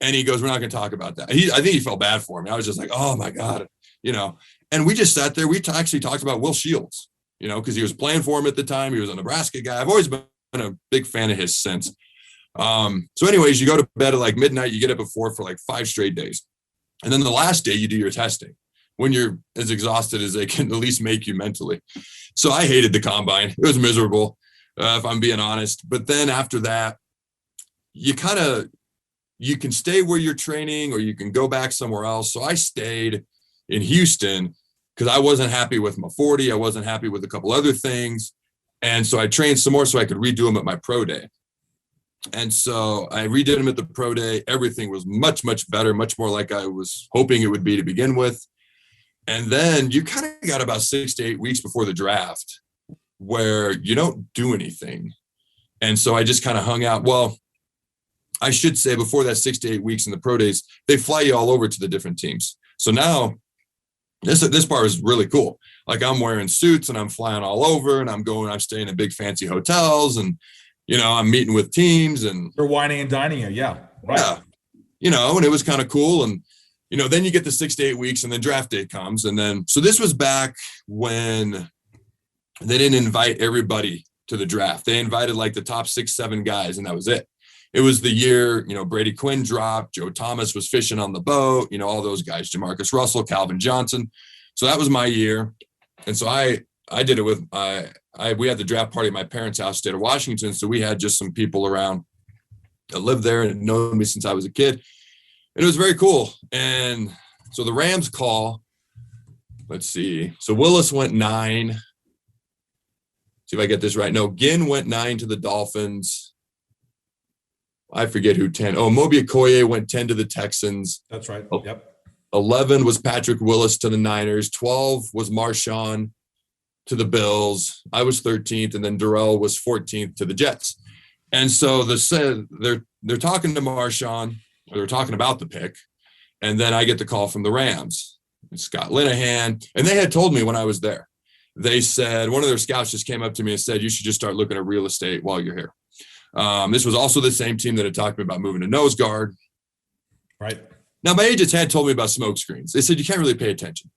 and he goes, "We're not going to talk about that." I think he felt bad for me. I was just like, oh my God, and we just sat there. We actually talked about Will Shields, because he was playing for him at the time. He was a Nebraska guy. I've always been a big fan of his since. So anyways, you go to bed at like midnight, you get up at 4 for like 5 straight days. And then the last day you do your testing when you're as exhausted as they can at least make you mentally. So I hated the combine. It was miserable, if I'm being honest. But then after that, you can stay where you're training or you can go back somewhere else. So I stayed in Houston because I wasn't happy with my 40. I wasn't happy with a couple other things. And so I trained some more so I could redo them at my pro day. And so I redid them at the pro day. Everything was much, much better, much more like I was hoping it would be to begin with. And then you kind of got about 6 to 8 weeks before the draft where you don't do anything. And so I just kind of hung out. Well, I should say before that 6 to 8 weeks in the pro days, they fly you all over to the different teams. So now this part is really cool. Like I'm wearing suits and I'm flying all over and I'm staying in big fancy hotels and, I'm meeting with teams and they're whining and dining you. Yeah. Right. Yeah. And it was kind of cool. And, then you get the 6 to 8 weeks and then draft day comes. And then, so this was back when they didn't invite everybody to the draft. They invited like the top 6, 7 guys and that was it. It was the year, Brady Quinn dropped, Joe Thomas was fishing on the boat, all those guys, Jamarcus Russell, Calvin Johnson. So that was my year. And so I I did it with we had the draft party at my parents' house, state of Washington. So we had just some people around that lived there and known me since I was a kid. And it was very cool. And so the Rams call, let's see. So Willis went 9. See if I get this right. No, Ginn went 9 to the Dolphins. I forget who 10. Oh, Moby Okoye went 10 to the Texans. That's right. Oh, Yep. 11 was Patrick Willis to the Niners. 12 was Marshawn to the Bills. I was 13th, and then Darrell was 14th to the Jets. And so they're talking to Marshawn, or they're talking about the pick, and then I get the call from the Rams, Scott Linehan, and they had told me when I was there. They said one of their scouts just came up to me and said, you should just start looking at real estate while you're here. This was also the same team that had talked to me about moving to nose guard. Right. Now, my agents had told me about smoke screens. They said, you can't really pay attention.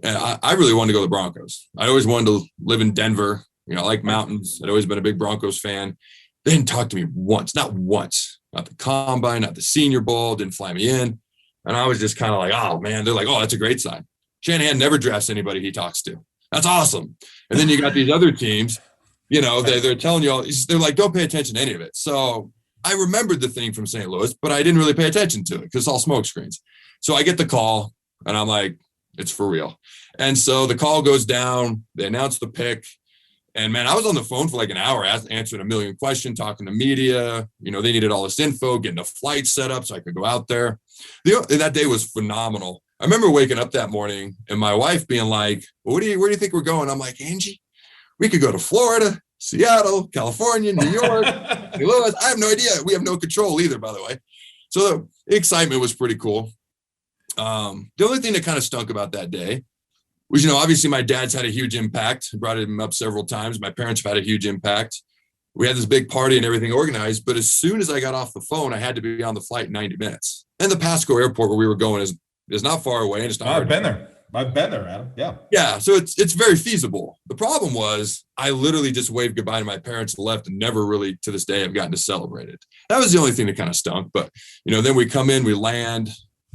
And I really wanted to go to the Broncos. I always wanted to live in Denver. You know, I like mountains. I'd always been a big Broncos fan. They didn't talk to me once, not the combine, not the Senior Bowl, didn't fly me in. And I was just kind of like, oh, man, they're like, oh, that's a great sign. Shanahan never drafts anybody he talks to. That's awesome. And then you got these other teams, you know, they're telling you all, they're like, don't pay attention to any of it. So I remembered the thing from St. Louis, but I didn't really pay attention to it because it's all smoke screens. So I get the call and I'm like, it's for real. And so the call goes down, they announce the pick. And man, I was on the phone for like an hour answering a million questions, talking to media. You know, they needed all this info, getting a flight set up so I could go out there. That day was phenomenal. I remember waking up that morning and my wife being like, well, where do you think we're going? I'm like, Angie, we could go to Florida, Seattle, California, New York, St. Louis. I have no idea. We have no control either, by the way. So the excitement was pretty cool. The only thing that kind of stunk about that day was, you know, obviously my dad's had a huge impact. I brought him up several times. My parents have had a huge impact. We had this big party and everything organized, but as soon as I got off the phone, I had to be on the flight in 90 minutes. And the Pasco airport where we were going is not far away. And it's not I've been there, Adam. Yeah. Yeah. So it's very feasible. The problem was I literally just waved goodbye to my parents and left and never really to this day have gotten to celebrate it. That was the only thing that kind of stunk. But, you know, then we come in, we land,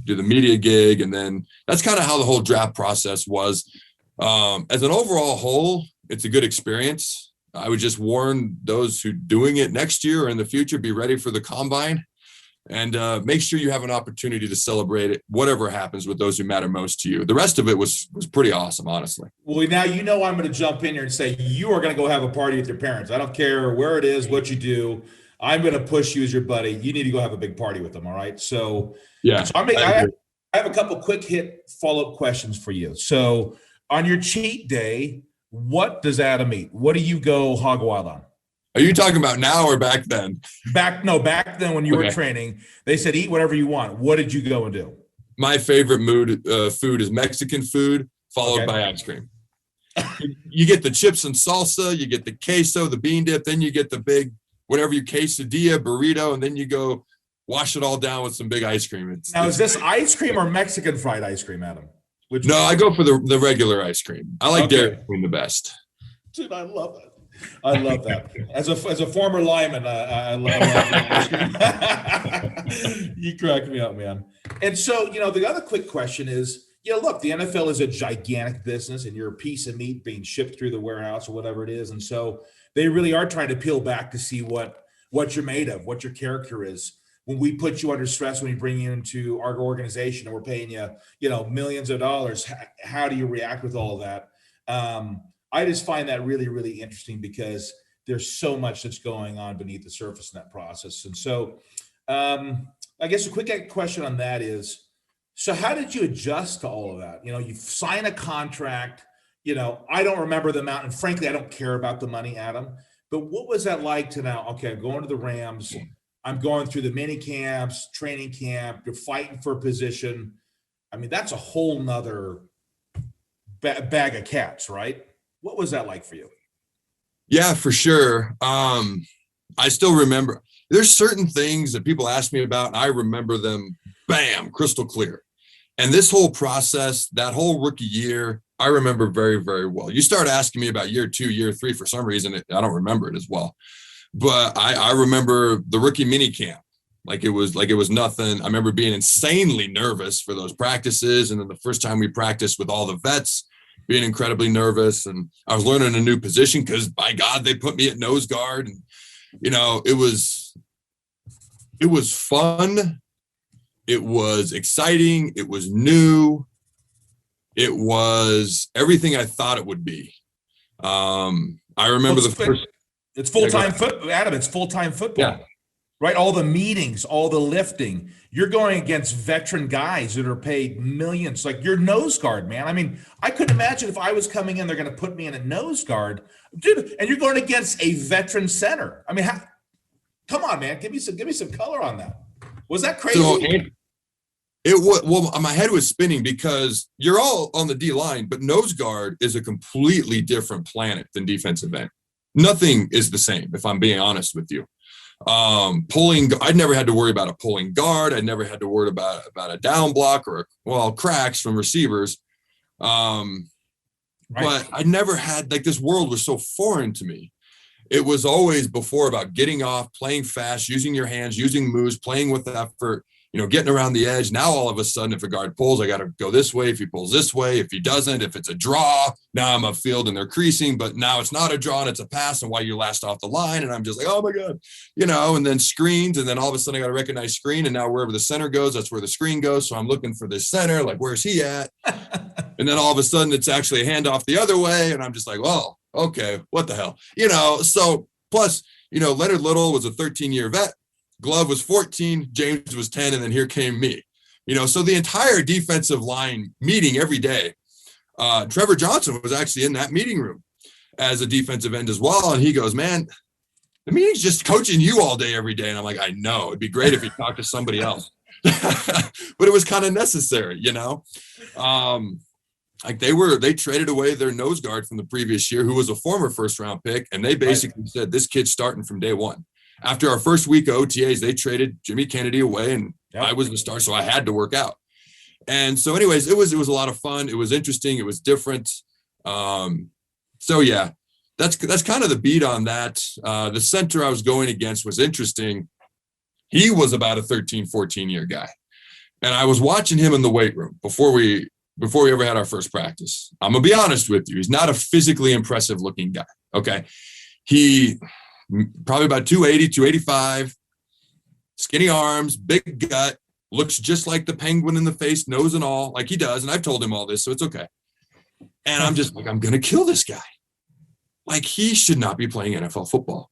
do the media gig. And then that's kind of how the whole draft process was. As an overall whole, it's a good experience. I would just warn those who doing it next year or in the future, be ready for the combine and make sure you have an opportunity to celebrate it, whatever happens with those who matter most to you. The rest of it was pretty awesome, honestly. Well, now, you know, I'm going to jump in here and say, you are going to go have a party with your parents. I don't care where it is, what you do. I'm going to push you as your buddy. You need to go have a big party with them. All right. So, yeah, so I have a couple quick hit follow-up questions for you. So on your cheat day, what does Adam eat? What do you go hog wild on? Are you talking about now or back then? Back then when you were training, they said, eat whatever you want. What did you go and do? My favorite food is Mexican food, followed by ice cream. You get the chips and salsa, you get the queso, the bean dip, then you get the big, whatever you quesadilla, burrito, and then you go wash it all down with some big ice cream. Is this ice cream or Mexican fried ice cream, Adam? I go for the regular ice cream. I like Dairy Queen the best. Dude, I love it. I love that. As a former lineman, I love that. You crack me up, man. And so, you know, the other quick question is, you know, look, the NFL is a gigantic business and you're a piece of meat being shipped through the warehouse or whatever it is. And so they really are trying to peel back to see what you're made of, what your character is. When we put you under stress, when we bring you into our organization and we're paying you, you know, millions of dollars, how do you react with all of that? I just find that really, really interesting because there's so much that's going on beneath the surface in that process. And so I guess a quick question on that is, so how did you adjust to all of that? You know, you sign a contract, you know, I don't remember the amount, and frankly, I don't care about the money, Adam, but what was that like to now, okay, I'm going to the Rams, I'm going through the mini camps, training camp, you're fighting for a position. I mean, that's a whole nother bag of cats, right? What was that like for you? Yeah, for sure. I still remember there's certain things that people ask me about, and I remember them, bam, crystal clear. And this whole process, that whole rookie year, I remember very, very well. You start asking me about year 2, year 3, for some reason, I don't remember it as well. But I remember the rookie mini camp, like it was nothing. I remember being insanely nervous for those practices. And then the first time we practiced with all the vets, being incredibly nervous. And I was learning a new position because, by God, they put me at nose guard. And, it was fun. It was exciting. It was new. It was everything I thought it would be. I remember it's full-time football, Adam. It's full-time football. Yeah. Right? All the meetings, all the lifting. You're going against veteran guys that are paid millions. Like, you're nose guard, man. I mean, I couldn't imagine if I was coming in, they're going to put me in a nose guard. Dude, and you're going against a veteran center. I mean, come on, man. Give me some color on that. Was that crazy? So, it was, well, my head was spinning because you're all on the D line, but nose guard is a completely different planet than defensive end. Nothing is the same, if I'm being honest with you. I'd never had to worry about a pulling guard. I'd never had to worry about a down block or cracks from receivers. Right. But I never had, like, this world was so foreign to me. It was always before about getting off, playing fast, using your hands, using moves, playing with effort, getting around the edge. Now, all of a sudden, if a guard pulls, I got to go this way. If he pulls this way, if he doesn't, if it's a draw, now I'm upfield and they're creasing, but now it's not a draw and it's a pass. And why you're last off the line. And I'm just like, oh my God, and then screens. And then all of a sudden I got to recognize screen. And now wherever the center goes, that's where the screen goes. So I'm looking for this center, like, where's he at? And then all of a sudden it's actually a handoff the other way. And I'm just like, well, okay, what the hell? So plus, Leonard Little was a 13-year vet. Glove was 14, James was 10, and then here came me. So the entire defensive line meeting every day, Trevor Johnson was actually in that meeting room as a defensive end as well. And he goes, man, the meeting's just coaching you all day, every day. And I'm like, I know. It'd be great if you talked to somebody else. But it was kind of necessary, Like, they traded away their nose guard from the previous year, who was a former first-round pick, and they basically said, this kid's starting from day one. After our first week of OTAs, they traded Jimmy Kennedy away, and I was the star, so I had to work out. And so anyways, it was a lot of fun. It was interesting. It was different. So yeah, that's kind of the beat on that. The center I was going against was interesting. He was about a 13, 14-year guy. And I was watching him in the weight room before we ever had our first practice. I'm going to be honest with you. He's not a physically impressive looking guy. Okay. He probably about 280, 285, skinny arms, big gut, looks just like the penguin in the face, nose and all, like he does. And I've told him all this, so it's okay. And I'm just like, I'm going to kill this guy. Like, he should not be playing NFL football.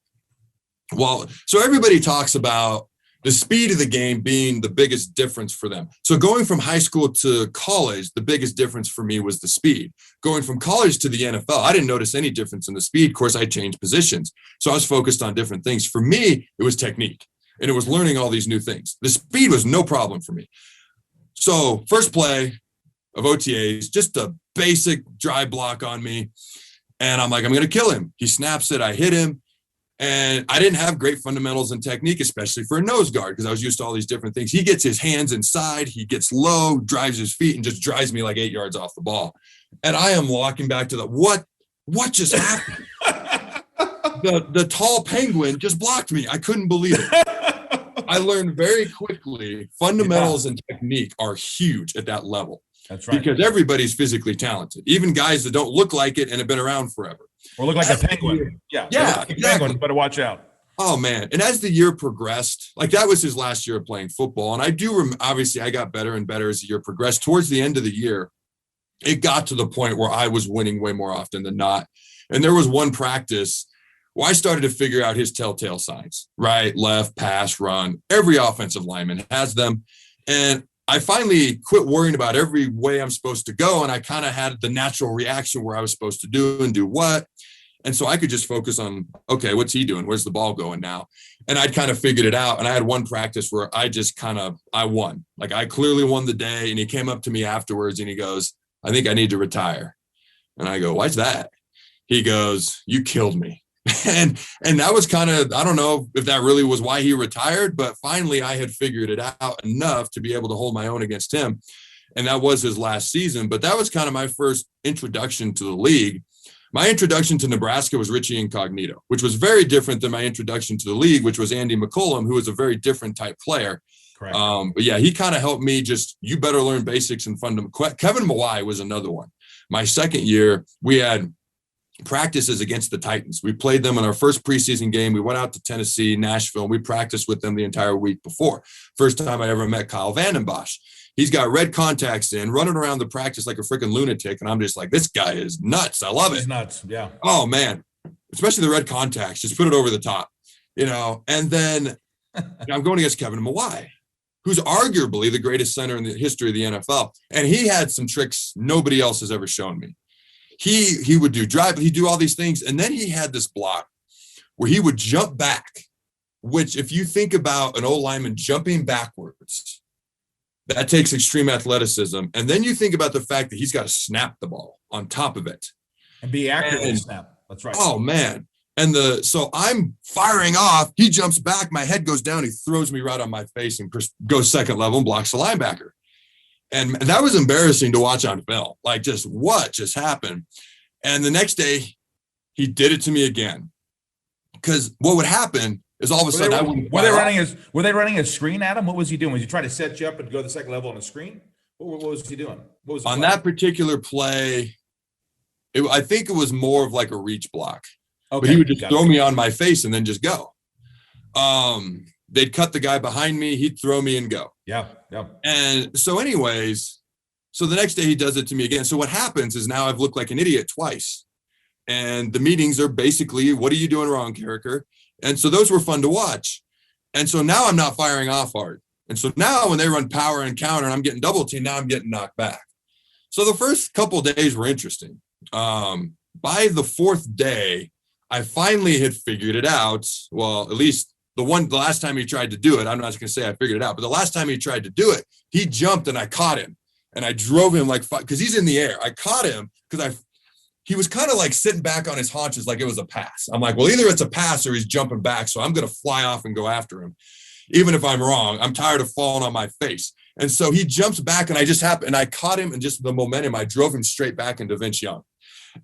Well, so everybody talks about the speed of the game being the biggest difference for them. So going from high school to college, the biggest difference for me was the speed. Going from college to the NFL, I didn't notice any difference in the speed. Of course, I changed positions. So I was focused on different things. For me, it was technique, and it was learning all these new things. The speed was no problem for me. So first play of OTAs, just a basic dry block on me. And I'm like, I'm going to kill him. He snaps it. I hit him. And I didn't have great fundamentals and technique, especially for a nose guard, because I was used to all these different things. He gets his hands inside, he gets low, drives his feet, and just drives me like 8 yards off the ball. And I am walking back to what just happened? The tall penguin just blocked me. I couldn't believe it. I learned very quickly fundamentals and technique are huge at that level. That's right. Because everybody's physically talented, even guys that don't look like it and have been around forever. Or look like a penguin. Yeah, exactly. Penguin, better watch out. Oh, man. And as the year progressed, like, that was his last year of playing football. And I do, obviously, I got better and better as the year progressed. Towards the end of the year, it got to the point where I was winning way more often than not. And there was one practice where I started to figure out his telltale signs, right, left, pass, run. Every offensive lineman has them. And I finally quit worrying about every way I'm supposed to go. And I kind of had the natural reaction where I was supposed to do and do what. And so I could just focus on, okay, what's he doing? Where's the ball going now? And I'd kind of figured it out. And I had one practice where I won. Like, I clearly won the day. And he came up to me afterwards and he goes, I think I need to retire. And I go, why's that? He goes, you killed me. And that was kind of, I don't know if that really was why he retired, but finally I had figured it out enough to be able to hold my own against him. And that was his last season. But that was kind of my first introduction to the league. My introduction to Nebraska was Richie Incognito, which was very different than my introduction to the league, which was Andy McCollum, who was a very different type player. Correct. But yeah, he kind of helped me you better learn basics and fundamentals. Kevin Mawai was another one. My second year, we had practices against the Titans. We played them in our first preseason game. We went out to Tennessee, Nashville, and we practiced with them the entire week before. First time I ever met Kyle Vandenbosch. He's got red contacts in, running around the practice like a freaking lunatic. And I'm just like, this guy is nuts. I love it. He's nuts. Yeah. Oh, man. Especially the red contacts. Just put it over the top, And then I'm going against Kevin Mawai, who's arguably the greatest center in the history of the NFL. And he had some tricks nobody else has ever shown me. He would do drive, he'd do all these things. And then he had this block where he would jump back, which if you think about an old lineman jumping backwards, that takes extreme athleticism. And then you think about the fact that he's got to snap the ball on top of it. And be accurate and snap. That's right. Oh, man. So I'm firing off. He jumps back. My head goes down. He throws me right on my face and goes second level and blocks the linebacker. And that was embarrassing to watch on film. Like, just what just happened? And the next day, he did it to me again. Because what would happen is all of a sudden were they running a screen at him? What was he doing? Was he trying to set you up and go to the second level on a screen? What was he doing? What was on that particular play? I think it was more of like a reach block. Okay, but he would just throw me on my face and then just go. They'd cut the guy behind me. He'd throw me and go. Yeah. And so anyways, so the next day he does it to me again. So what happens is now I've looked like an idiot twice. And the meetings are basically, what are you doing wrong, Carriker? And so those were fun to watch. And so now I'm not firing off hard. And so now when they run power and counter and I'm getting double teamed, now I'm getting knocked back. So the first couple of days were interesting. By the fourth day, I finally had figured it out. Well, at least the last time he tried to do it, I'm not going to say I figured it out, but the last time he tried to do it, he jumped and I caught him and I drove him because he's in the air. I caught him because he was kind of like sitting back on his haunches like it was a pass. I'm like, well, either it's a pass or he's jumping back. So I'm going to fly off and go after him. Even if I'm wrong, I'm tired of falling on my face. And so he jumps back and I caught him and just the momentum, I drove him straight back into Vince Young.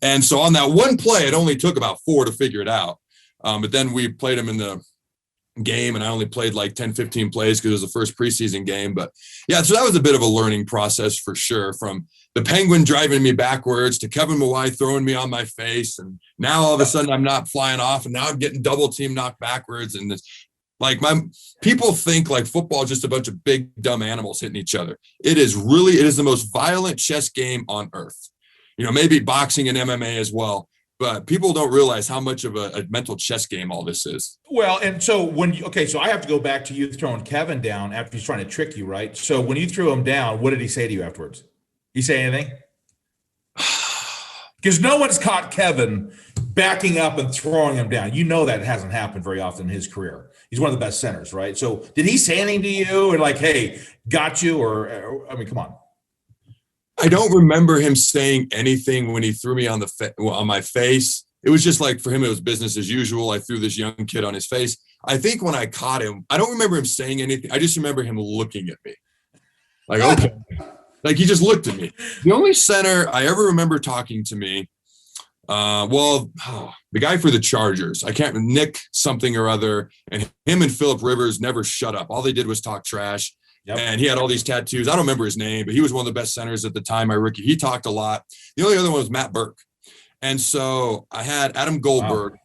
And so on that one play, it only took about 4 to figure it out. But then we played him in the game and I only played like 10, 15 plays because it was the first preseason game. But yeah, so that was a bit of a learning process for sure, from the Penguin driving me backwards to Kevin Mawai throwing me on my face. And now all of a sudden I'm not flying off and now I'm getting double team knocked backwards. And it's like people think like football is just a bunch of big, dumb animals hitting each other. It is the most violent chess game on earth. Maybe boxing and MMA as well, but people don't realize how much of a mental chess game all this is. Well, and so so I have to go back to you throwing Kevin down after he's trying to trick you, right? So when you threw him down, what did he say to you afterwards? He say anything? Because no one's caught Kevin backing up and throwing him down. That hasn't happened very often in his career. He's one of the best centers, right? So did he say anything to you and like, hey, got you? Or I mean, come on. I don't remember him saying anything when he threw me on my face. It was just like, for him, it was business as usual. I threw this young kid on his face. I think when I caught him, I don't remember him saying anything. I just remember him looking at me. Like, okay. Like he just looked at me. The only center I ever remember talking to me, the guy for the Chargers, Nick something or other, and him and Phillip Rivers never shut up. All they did was talk trash. Yep. And he had all these tattoos. I don't remember his name, but he was one of the best centers at the time, my rookie. He talked a lot. The only other one was Matt Burke. And so I had Adam Goldberg,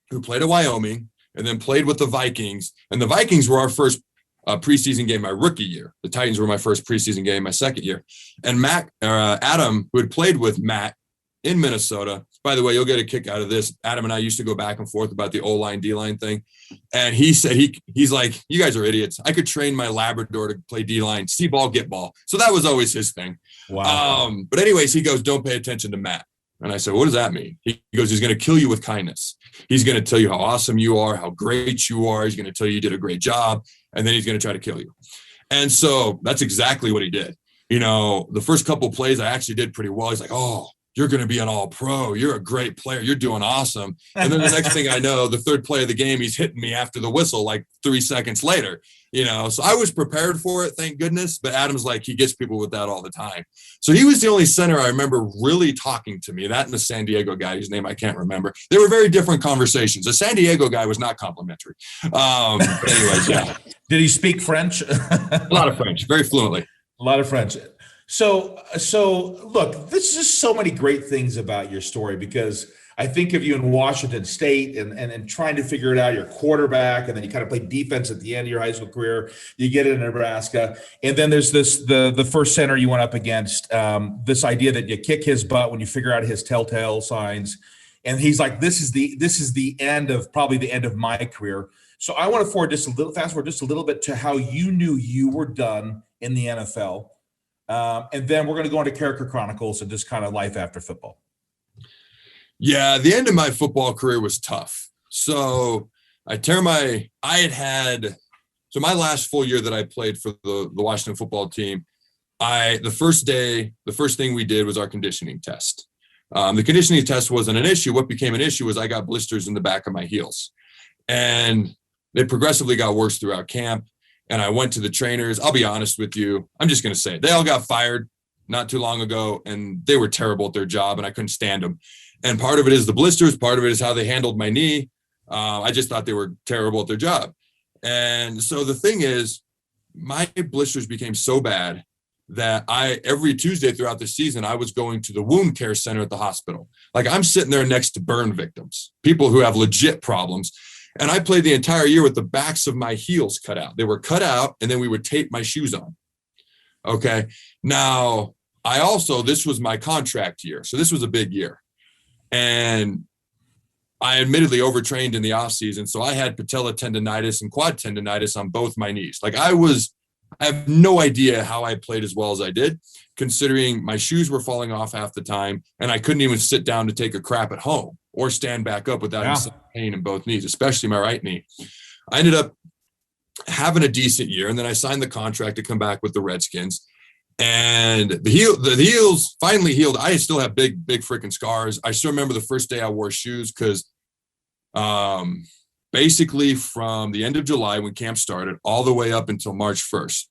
who played at Wyoming and then played with the Vikings. And the Vikings were our first preseason game my rookie year. The Titans were my first preseason game my second year. And Adam, who had played with Matt in Minnesota, by the way, you'll get a kick out of this. Adam and I used to go back and forth about the O-line, D-line thing. And he said, he's like, you guys are idiots. I could train my Labrador to play D-line, see ball, get ball. So that was always his thing. Wow. But anyways, he goes, don't pay attention to Matt. And I said, what does that mean? He goes, he's going to kill you with kindness. He's going to tell you how awesome you are, how great you are. He's going to tell you did a great job. And then he's going to try to kill you. And so that's exactly what he did. The first couple of plays I actually did pretty well. He's like, oh, you're going to be an all-pro. You're a great player. You're doing awesome. And then the next thing I know, the third play of the game, he's hitting me after the whistle like 3 seconds later. So I was prepared for it, thank goodness. But Adam's like, he gets people with that all the time. So he was the only center I remember really talking to me. That and the San Diego guy, whose name I can't remember. They were very different conversations. The San Diego guy was not complimentary. But anyways, yeah. Did he speak French? A lot of French, very fluently. A lot of French. So look, there's just so many great things about your story, because I think of you in Washington State and trying to figure it out. You're quarterback, and then you kind of play defense at the end of your high school career. You get into Nebraska, and then there's the first center you went up against. This idea that you kick his butt when you figure out his telltale signs, and he's like, "This is the end of probably the end of my career." So I want to fast forward just a little bit to how you knew you were done in the NFL. And then we're going to go into Carriker Chronicles and just kind of life after football. Yeah, the end of my football career was tough. So my last full year that I played for the Washington football team, the first thing we did was our conditioning test. The conditioning test wasn't an issue. What became an issue was I got blisters in the back of my heels, and they progressively got worse throughout camp. And I went to the trainers. I'll be honest with you. I'm just going to say it. They all got fired not too long ago, and they were terrible at their job, and I couldn't stand them. And part of it is the blisters. Part of it is how they handled my knee. I just thought they were terrible at their job. And so the thing is, my blisters became so bad that every Tuesday throughout the season, I was going to the wound care center at the hospital. Like, I'm sitting there next to burn victims, people who have legit problems. And I played the entire year with the backs of my heels cut out. They were cut out, and then we would tape my shoes on. Okay. Now, this was my contract year. So this was a big year. And I admittedly overtrained in the off season. So I had patella tendonitis and quad tendonitis on both my knees. Like, I have no idea how I played as well as I did, considering my shoes were falling off half the time, and I couldn't even sit down to take a crap at home or stand back up without pain in both knees, especially my right knee. I ended up having a decent year, and then I signed the contract to come back with the Redskins. And the heels finally healed. I still have big freaking scars. I still remember the first day I wore shoes, because basically from the end of July when camp started all the way up until March 1st,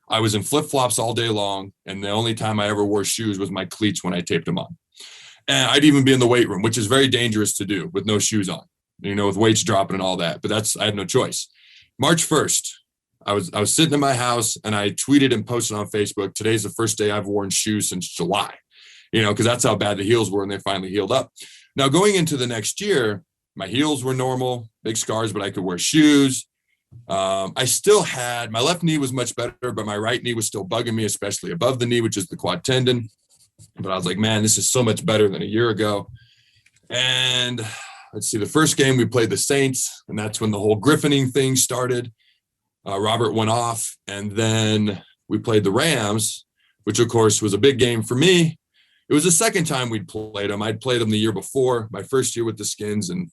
I was in flip-flops all day long, and the only time I ever wore shoes was my cleats when I taped them on. And I'd even be in the weight room, which is very dangerous to do with no shoes on, with weights dropping and all that. But I had no choice. March 1st, I was sitting in my house, and I tweeted and posted on Facebook, "Today's the first day I've worn shoes since July," because that's how bad the heels were, and they finally healed up. Now, going into the next year, my heels were normal, big scars, but I could wear shoes. I still had, my left knee was much better, but my right knee was still bugging me, especially above the knee, which is the quad tendon. But I was like, man, this is so much better than a year ago. And let's see, the first game we played the Saints, and that's when the whole griffining thing started. Robert went off, and then we played the Rams, which of course was a big game for me. It was the second time we'd played them. I'd played them the year before, my first year with the Skins, and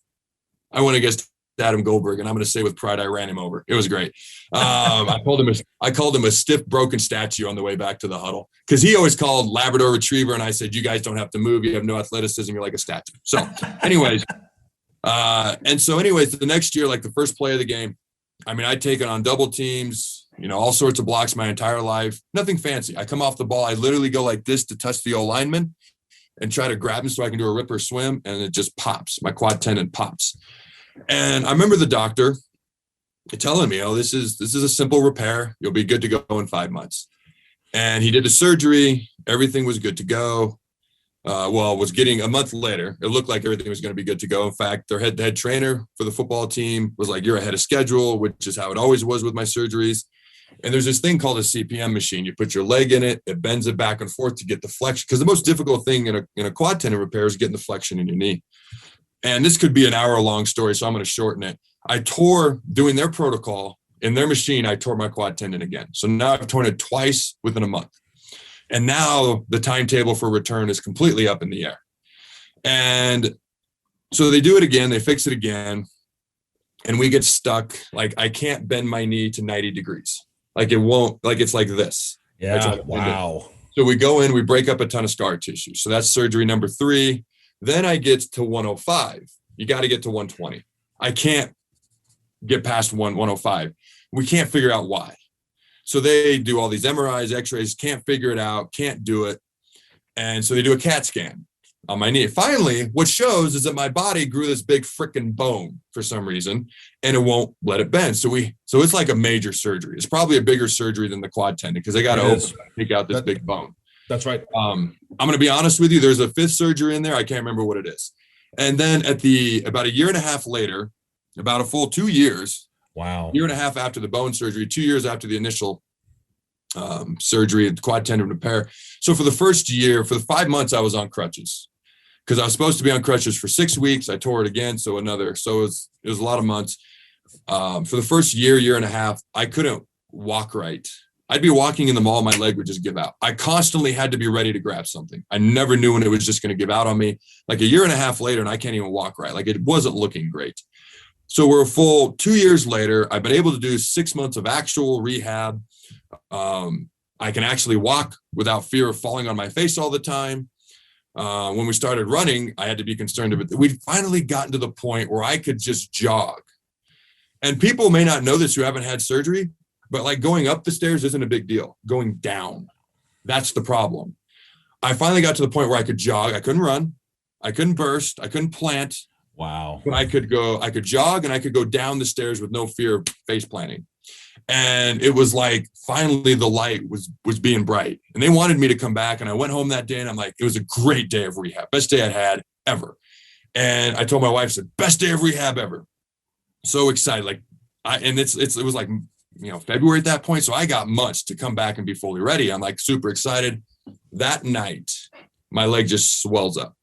I went against Adam Goldberg, and I'm going to say with pride, I ran him over. It was great. I called him a stiff, broken statue on the way back to the huddle, because he always called Labrador Retriever, and I said, "You guys don't have to move. You have no athleticism. You're like a statue." So, anyways, the next year, like the first play of the game, I'd taken on double teams, all sorts of blocks my entire life. Nothing fancy. I come off the ball. I literally go like this to touch the O-lineman and try to grab him so I can do a rip or swim, and it just pops. My quad tendon pops. And I remember the doctor telling me, this is a simple repair. You'll be good to go in 5 months. And he did the surgery. Everything was good to go. Was getting a month later. It looked like everything was going to be good to go. In fact, their head trainer for the football team was like, "You're ahead of schedule," which is how it always was with my surgeries. And there's this thing called a CPM machine. You put your leg in it, it bends it back and forth to get the flexion. Because the most difficult thing in a quad tendon repair is getting the flexion in your knee. And this could be an hour-long story, so I'm going to shorten it. I tore, doing their protocol, in their machine, I tore my quad tendon again. So now I've torn it twice within a month. And now the timetable for return is completely up in the air. And so they do it again, they fix it again, and we get stuck. Like, I can't bend my knee to 90 degrees. Like, it won't, like, it's like this. Yeah, wow. So we go in, we break up a ton of scar tissue. So that's surgery number 3. Then I get to 105. You got to get to 120. I can't get past 105. We can't figure out why. So they do all these MRIs, x-rays, can't figure it out, can't do it. And so they do a CAT scan. on my knee. Finally, what shows is that my body grew this big freaking bone for some reason, and it won't let it bend. So it's like a major surgery. It's probably a bigger surgery than the quad tendon because they got to open and take out this big bone. That's right. I'm going to be honest with you. There's a fifth surgery in there. I can't remember what it is. And then about a year and a half later, about a full 2 years, year and a half after the bone surgery, 2 years after the initial surgery, the quad tendon repair. So for the first year, for the 5 months, I was on crutches because I was supposed to be on crutches for 6 weeks. I tore it again. So it was a lot of months. For the first year and a half, I couldn't walk right. I'd be walking in the mall, my leg would just give out. I constantly had to be ready to grab something. I never knew when it was just going to give out on me. Like a year and a half later, and I can't even walk right. Like it wasn't looking great. So we're a full 2 years later. I've been able to do 6 months of actual rehab. I can actually walk without fear of falling on my face all the time. When we started running, I had to be concerned of it. We'd finally gotten to the point where I could just jog. And people may not know this who haven't had surgery, but like going up the stairs isn't a big deal. Going down, that's the problem. I finally got to the point where I could jog. I couldn't run. I couldn't burst. I couldn't plant. Wow. But I could jog and I could go down the stairs with no fear of face planting. And it was like, finally the light was being bright and they wanted me to come back. And I went home that day and I'm like, it was a great day of rehab. Best day I'd had ever. And I told my wife, I said, best day of rehab ever. So excited. It was like, February at that point. So I got months to come back and be fully ready. I'm like super excited. That night, my leg just swells up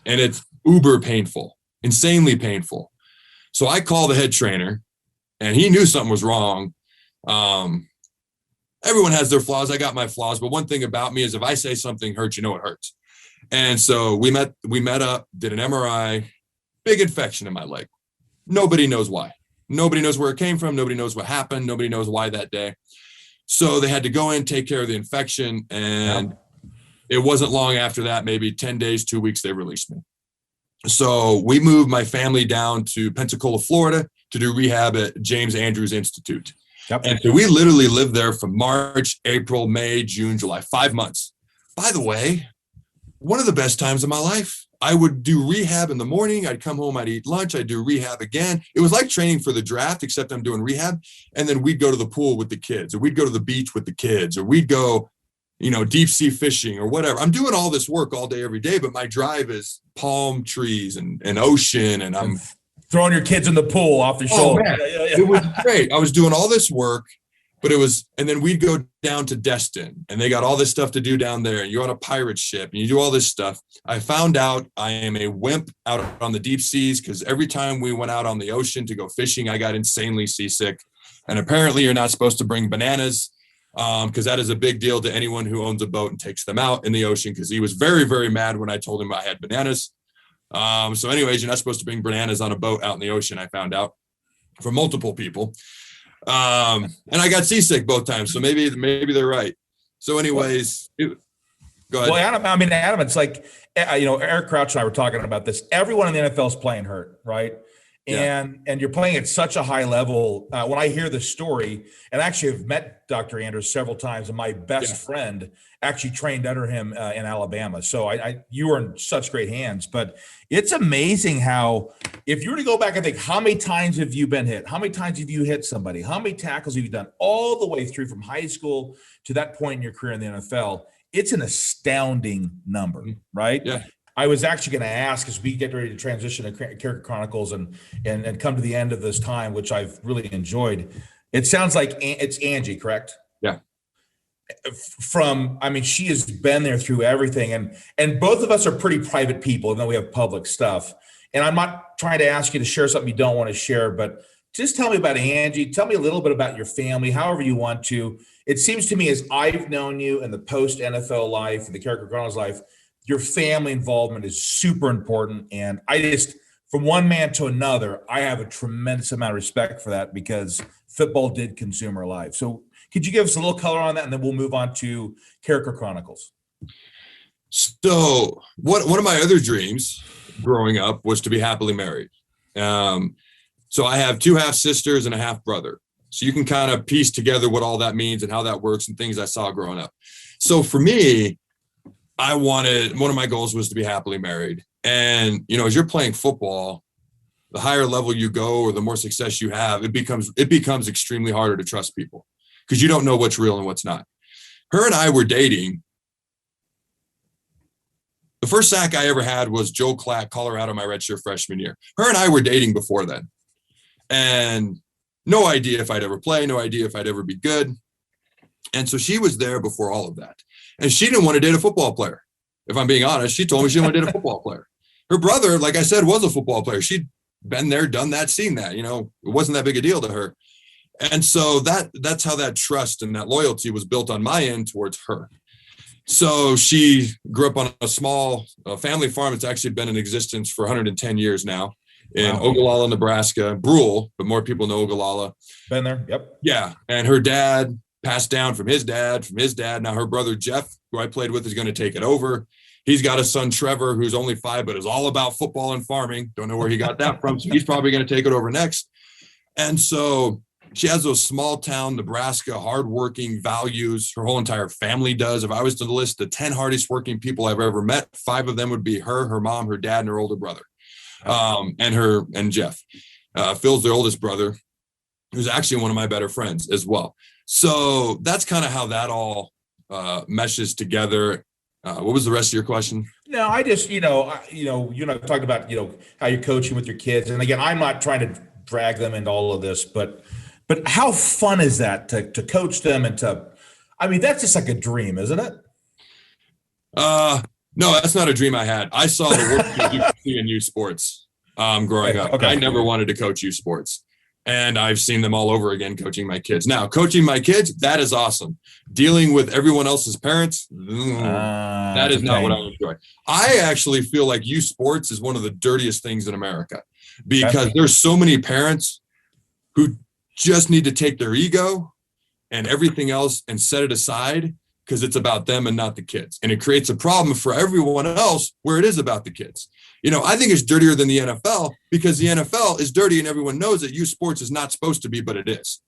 and it's uber painful, insanely painful. So I call the head trainer and he knew something was wrong. Everyone has their flaws. I got my flaws, but one thing about me is if I say something hurts, it hurts. And so we met up, did an MRI, big infection in my leg. Nobody knows why. Nobody knows where it came from. Nobody knows what happened. Nobody knows why that day. So they had to go in, take care of the infection. And It wasn't long after that, maybe 10 days, 2 weeks, they released me. So we moved my family down to Pensacola, Florida to do rehab at James Andrews Institute. Yep. And so we literally lived there from March, April, May, June, July, 5 months. By the way, one of the best times of my life. I would do rehab in the morning. I'd come home, I'd eat lunch. I'd do rehab again. It was like training for the draft, except I'm doing rehab. And then we'd go to the pool with the kids, or we'd go to the beach with the kids, or we'd go, deep sea fishing or whatever. I'm doing all this work all day, every day, but my drive is palm trees and ocean. And I'm throwing your kids in the pool off the shoulder. Man, It was great. I was doing all this work, but and then we'd go down to Destin and they got all this stuff to do down there. And you're on a pirate ship and you do all this stuff. I found out I am a wimp out on the deep seas because every time we went out on the ocean to go fishing, I got insanely seasick. And apparently you're not supposed to bring bananas because that is a big deal to anyone who owns a boat and takes them out in the ocean, because he was very, very mad when I told him I had bananas. So anyways, you're not supposed to bring bananas on a boat out in the ocean, I found out from multiple people. And I got seasick both times. So maybe they're right. So anyways, go ahead. Well, Adam, it's like, Eric Crouch and I were talking about this. Everyone in the NFL is playing hurt, right? And you're playing at such a high level. When I hear the story, and actually have met Dr. Andrews several times, and my best friend actually trained under him in Alabama. So you were in such great hands. But it's amazing how, if you were to go back and think, how many times have you been hit? How many times have you hit somebody? How many tackles have you done all the way through from high school to that point in your career in the NFL? It's an astounding number, right? Yeah. I was actually going to ask, as we get ready to transition to Carriker Chronicles and come to the end of this time, which I've really enjoyed. It sounds like it's Angie, correct? Yeah. She has been there through everything, and both of us are pretty private people, even though we have public stuff. And I'm not trying to ask you to share something you don't want to share, but just tell me about Angie. Tell me a little bit about your family, however you want to. It seems to me, as I've known you in the post-NFL life, the Carriker Chronicles life, your family involvement is super important. And from one man to another, I have a tremendous amount of respect for that, because football did consume our life. So could you give us a little color on that? And then we'll move on to Carriker Chronicles. So one of my other dreams growing up was to be happily married. So I have 2 half sisters and a half brother. So you can kind of piece together what all that means and how that works and things I saw growing up. So for me, one of my goals was to be happily married. And, as you're playing football, the higher level you go or the more success you have, it becomes extremely harder to trust people because you don't know what's real and what's not. Her and I were dating. The first sack I ever had was Joe Clack, Colorado, my redshirt freshman year. Her and I were dating before then. And no idea if I'd ever play, no idea if I'd ever be good. And so she was there before all of that. And she didn't want to date a football player. If I'm being honest, she told me she didn't want to date a football player. Her brother, like I said, was a football player. She'd been there, done that, seen that, it wasn't that big a deal to her. And so that's how that trust and that loyalty was built on my end towards her. So she grew up on a small family farm. It's actually been in existence for 110 years now in Ogallala, Nebraska. Rural, but more people know Ogallala. Been there. Yep. Yeah. And her dad passed down from his dad. Now her brother, Jeff, who I played with, is going to take it over. He's got a son, Trevor, who's only 5, but is all about football and farming. Don't know where he got that from. So he's probably going to take it over next. And so she has those small town Nebraska hardworking values. Her whole entire family does. If I was to list the 10 hardest working people I've ever met, 5 of them would be her mom, her dad, and her older brother. And Jeff. Phil's their oldest brother, who's actually one of my better friends as well. So that's kind of how that all meshes together. What was the rest of your question? No, I just, you're not talking about, how you're coaching with your kids. And again, I'm not trying to drag them into all of this, but how fun is that to coach them and that's just like a dream, isn't it? No, that's not a dream I had. I saw the work you see in youth sports growing up. Okay. I never wanted to coach youth sports. And I've seen them all over again coaching my kids. Now, coaching my kids, that is awesome. Dealing with everyone else's parents, that is not what I enjoy. I actually feel like youth sports is one of the dirtiest things in America because there's so many parents who just need to take their ego and everything else and set it aside because it's about them and not the kids. And it creates a problem for everyone else where it is about the kids. I think it's dirtier than the NFL because the NFL is dirty and everyone knows that youth sports is not supposed to be, but it is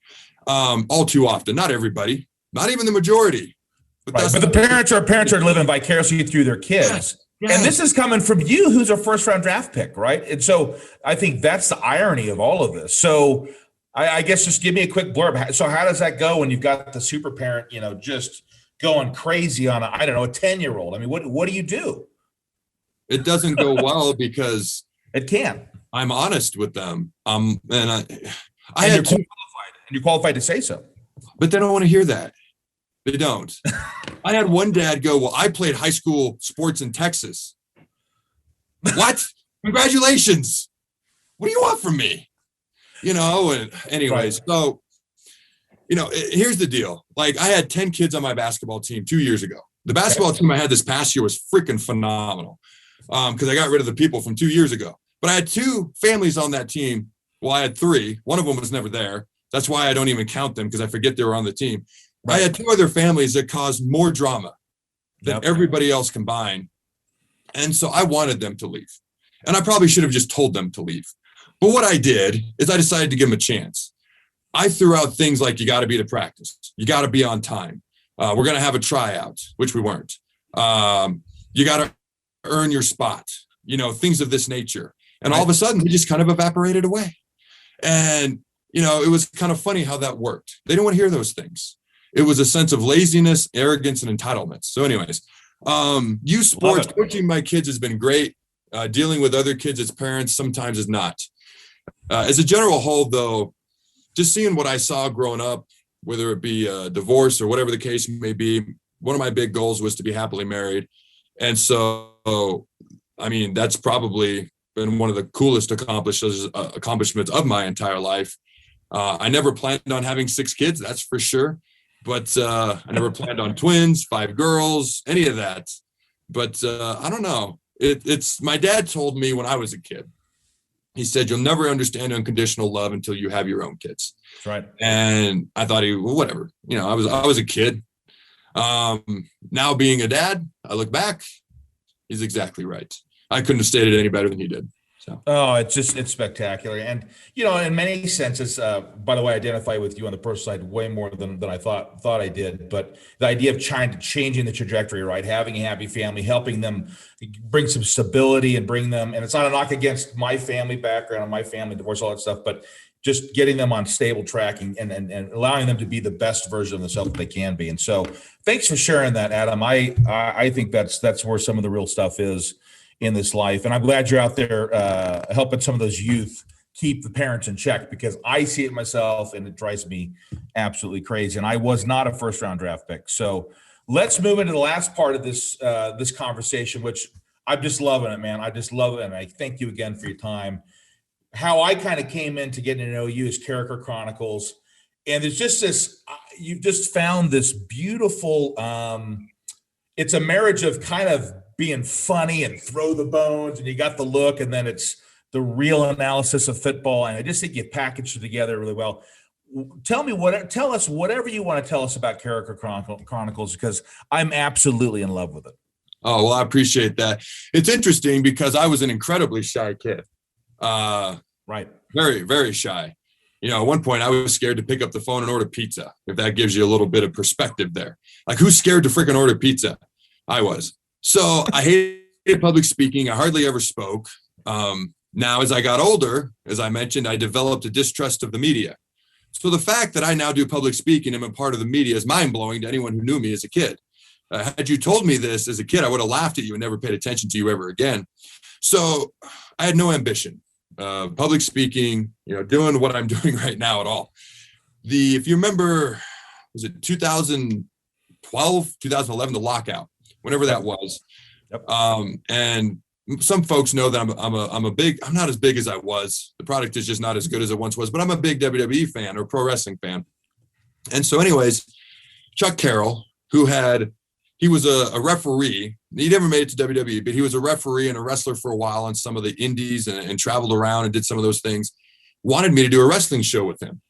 all too often. Not everybody, not even the majority. But the parents are living vicariously through their kids. Yes. And this is coming from you, who's a first-round draft pick, right? And so I think that's the irony of all of this. So I guess just give me a quick blurb. So how does that go when you've got the super parent, just going crazy on a 10-year-old? I mean, what do you do? It doesn't go well because it can. I'm honest with them. And you're qualified to say so. But they don't want to hear that. They don't. I had one dad go, well, I played high school sports in Texas. What? Congratulations. What do you want from me? And anyways, so, here's the deal. Like I had 10 kids on my basketball team 2 years ago. The basketball team I had this past year was freaking phenomenal because I got rid of the people from 2 years ago. But I had 2 families on that team. Well, I had 3. One of them was never there. That's why I don't even count them because I forget they were on the team. Right. I had 2 other families that caused more drama than everybody else combined. And so I wanted them to leave. And I probably should have just told them to leave. But what I did is I decided to give them a chance. I threw out things like you got to be to practice. You got to be on time. We're going to have a tryout, which we weren't. You got to earn your spot, things of this nature. And all of a sudden, they just kind of evaporated away. And, it was kind of funny how that worked. They didn't want to hear those things. It was a sense of laziness, arrogance, and entitlement. So anyways, youth sports, coaching my kids has been great. Dealing with other kids as parents sometimes is not. As a general whole, though, just seeing what I saw growing up, whether it be a divorce or whatever the case may be, one of my big goals was to be happily married. And so, that's probably been one of the coolest accomplishments of my entire life. I never planned on having 6 kids, that's for sure. But I never planned on twins, 5 girls, any of that. But I don't know. It's my dad told me when I was a kid. He said, you'll never understand unconditional love until you have your own kids. That's right. And I thought whatever. I was a kid. Now being a dad, I look back, he's exactly right. I couldn't have stated it any better than he did. So. Oh, it's spectacular. And, in many senses, by the way, I identify with you on the personal side way more than I thought I did. But the idea of changing the trajectory, right? Having a happy family, helping them bring some stability and and it's not a knock against my family background and my family divorce, all that stuff, but just getting them on stable tracking and allowing them to be the best version of themselves that they can be. And so thanks for sharing that, Adam. I think that's where some of the real stuff is in this life. And I'm glad you're out there helping some of those youth keep the parents in check, because I see it myself and it drives me absolutely crazy. And I was not a first round draft pick. So let's move into the last part of this conversation, which I'm just loving it, man. I just love it. And I thank you again for your time. How I kind of came into getting to know you is Carriker Chronicles. And there's just you've just found this beautiful, it's a marriage of kind of being funny and throw the bones, and you got the look, and then it's the real analysis of football. And I just think you packaged it together really well. Tell us whatever you want to tell us about Carriker Chronicles, because I'm absolutely in love with it. Oh, well, I appreciate that. It's interesting because I was an incredibly shy kid. Right. Very, very shy. At one point I was scared to pick up the phone and order pizza, if that gives you a little bit of perspective there. Like, who's scared to freaking order pizza? I was. So I hated public speaking. I hardly ever spoke. Now, as I got older, as I mentioned, I developed a distrust of the media. So the fact that I now do public speaking and I'm a part of the media is mind-blowing to anyone who knew me as a kid. Had you told me this as a kid, I would have laughed at you and never paid attention to you ever again. So I had no ambition. Public speaking, doing what I'm doing right now at all. If you remember, was it 2012, 2011, the lockout, whenever that was. Yep. And some folks know that I'm not as big as I was. The product is just not as good as it once was, but I'm a big WWE fan or pro wrestling fan. And so anyways, Chuck Carroll, he was a referee. He never made it to WWE, but he was a referee and a wrestler for a while on some of the indies and traveled around and did some of those things, wanted me to do a wrestling show with him.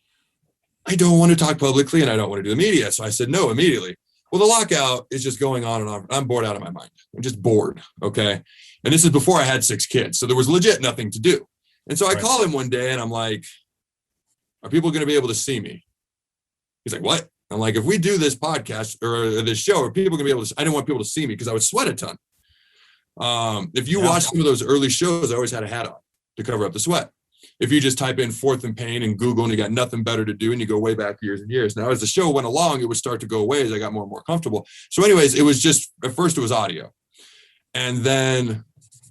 I don't want to talk publicly and I don't want to do the media. So I said no immediately. Well, the lockout is just going on and on. I'm bored out of my mind. I'm just bored. Okay. And this is before I had 6 kids. So there was legit nothing to do. And so I call him one day and I'm like, are people going to be able to see me? He's like, what? I'm like, if we do this podcast or this show, are people going to be able to? I didn't want people to see me because I would sweat a ton. If you watch some of those early shows, I always had a hat on to cover up the sweat. If you just type in Fourth and Pain in Google and you got nothing better to do and you go way back years and years. Now, as the show went along, it would start to go away as I got more and more comfortable. So anyways, it was just, at first it was audio. And then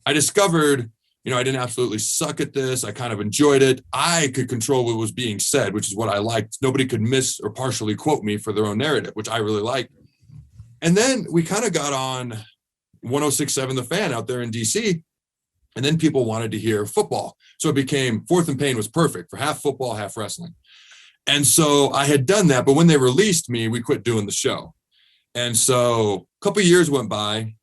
I discovered, I didn't absolutely suck at this. I kind of enjoyed it. I could control what was being said, which is what I liked. Nobody could miss or partially quote me for their own narrative, which I really liked. And then we kind of got on 106.7 The Fan out there in DC. And then people wanted to hear football. So it became Fourth and Pain was perfect for half football, half wrestling. And so I had done that. But when they released me, we quit doing the show. And so a couple of years went by,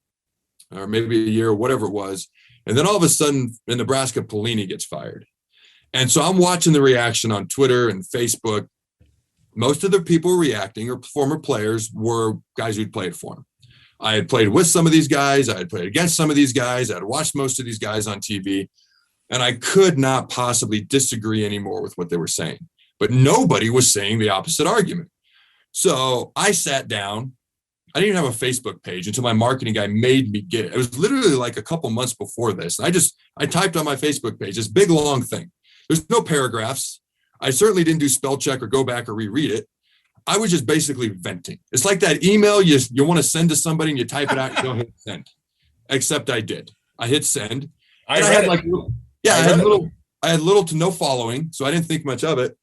or maybe a year or whatever it was. And then all of a sudden in Nebraska, Pelini gets fired. And so I'm watching the reaction on Twitter and Facebook. Most of the people reacting or former players were guys who'd played for him. I had played with some of these guys. I had played against some of these guys. I had watched most of these guys on TV. And I could not possibly disagree anymore with what they were saying. But nobody was saying the opposite argument. So I sat down. I didn't even have a Facebook page until my marketing guy made me get it. It was literally like a couple months before this. And I typed on my Facebook page, this big, long thing. There's no paragraphs. I certainly didn't do spell check or go back or reread it. I was just basically venting. It's like that email you want to send to somebody and you type it out, you don't hit send. Except I did. I hit send. I had little to no following, so I didn't think much of it.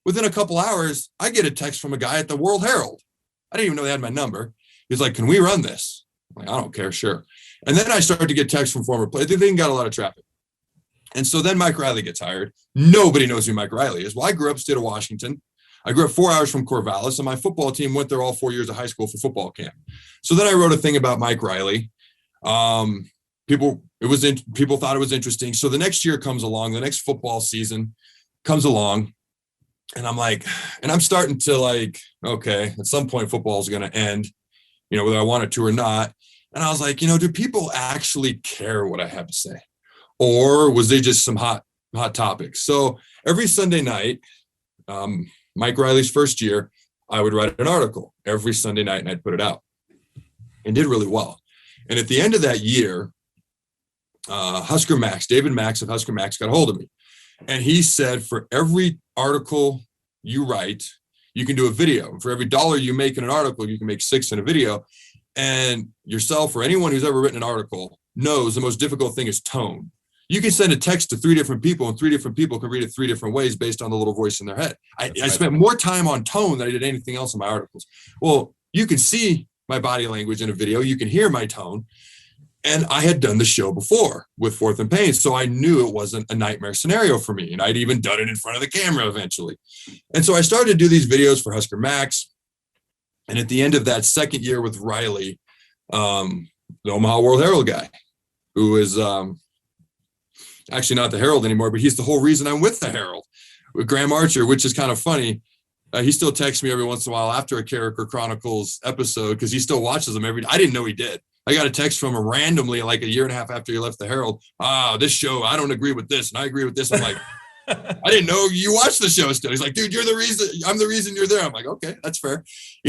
Within a couple hours, I get a text from a guy at the World Herald. I didn't even know they had my number. He's like, can we run this? I'm like, I don't care, sure. And then I started to get texts from former players. They didn't got a lot of traffic. And so then Mike Riley gets hired. Nobody knows who Mike Riley is. Well, I grew up upstate of Washington. I grew up 4 hours from Corvallis, and my football team went there all 4 years of high school for football camp. So then I wrote a thing about Mike Riley. People thought it was interesting. So the next year comes along, the next football season comes along, and I'm starting to like, okay, at some point football is going to end, whether I want it to or not. And I was like, do people actually care what I have to say? or was they just some hot topics? So every Sunday night, Mike Riley's first year, I would write an article every Sunday night and I'd put it out, and did really well. And at the end of that year, David Max of Husker Max got a hold of me, and he said, for every article you write, you can do a video. For every $1 you make in an article, you can make 6 in a video. And yourself or anyone who's ever written an article knows the most difficult thing is tone. You can send a text to 3 different people, and 3 different people can read it 3 different ways based on the little voice in their head. I spent more time on tone than I did anything else in my articles. Well, you can see my body language in a video. You can hear my tone. And I had done the show before with Fourth and Pain, so I knew it wasn't a nightmare scenario for me. And I'd even done it in front of the camera eventually. And so I started to do these videos for Husker Max. And at the end of that second year with Riley, the Omaha World Herald guy, who is actually not the Herald anymore, but he's the whole reason I'm with the Herald, with Graham Archer, which is kind of funny. He still texts me every once in a while after a Carriker Chronicles episode, because he still watches them every day. I didn't know he did. I got a text from him randomly, like a year and a half after he left the Herald. This show, I don't agree with this, and I agree with this. I'm like, I didn't know you watched the show still. He's like, dude, you're the reason. I'm the reason you're there. I'm like, okay, that's fair.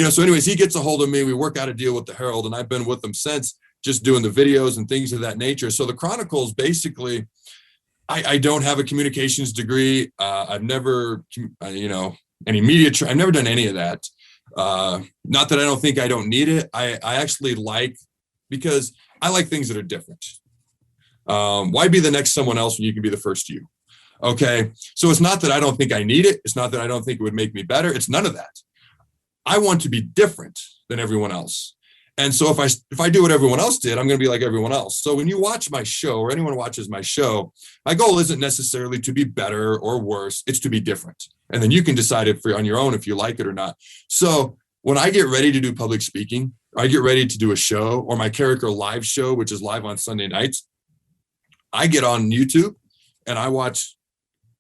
So anyways, he gets a hold of me. We work out a deal with the Herald, and I've been with them since, just doing the videos and things of that nature. So the Chronicles, basically, I don't have a communications degree. I've never, any media. I've never done any of that. Not that I don't think I don't need it. I actually because I like things that are different. Why be the next someone else when you can be the first you? Okay. So it's not that I don't think I need it. It's not that I don't think it would make me better. It's none of that. I want to be different than everyone else. And so if I do what everyone else did, I'm going to be like everyone else. So when you watch my show, or anyone watches my show, my goal isn't necessarily to be better or worse. It's to be different. And then you can decide on your own if you like it or not. So when I get ready to do public speaking, I get ready to do a show, or my Carriker live show, which is live on Sunday nights, I get on YouTube and I watch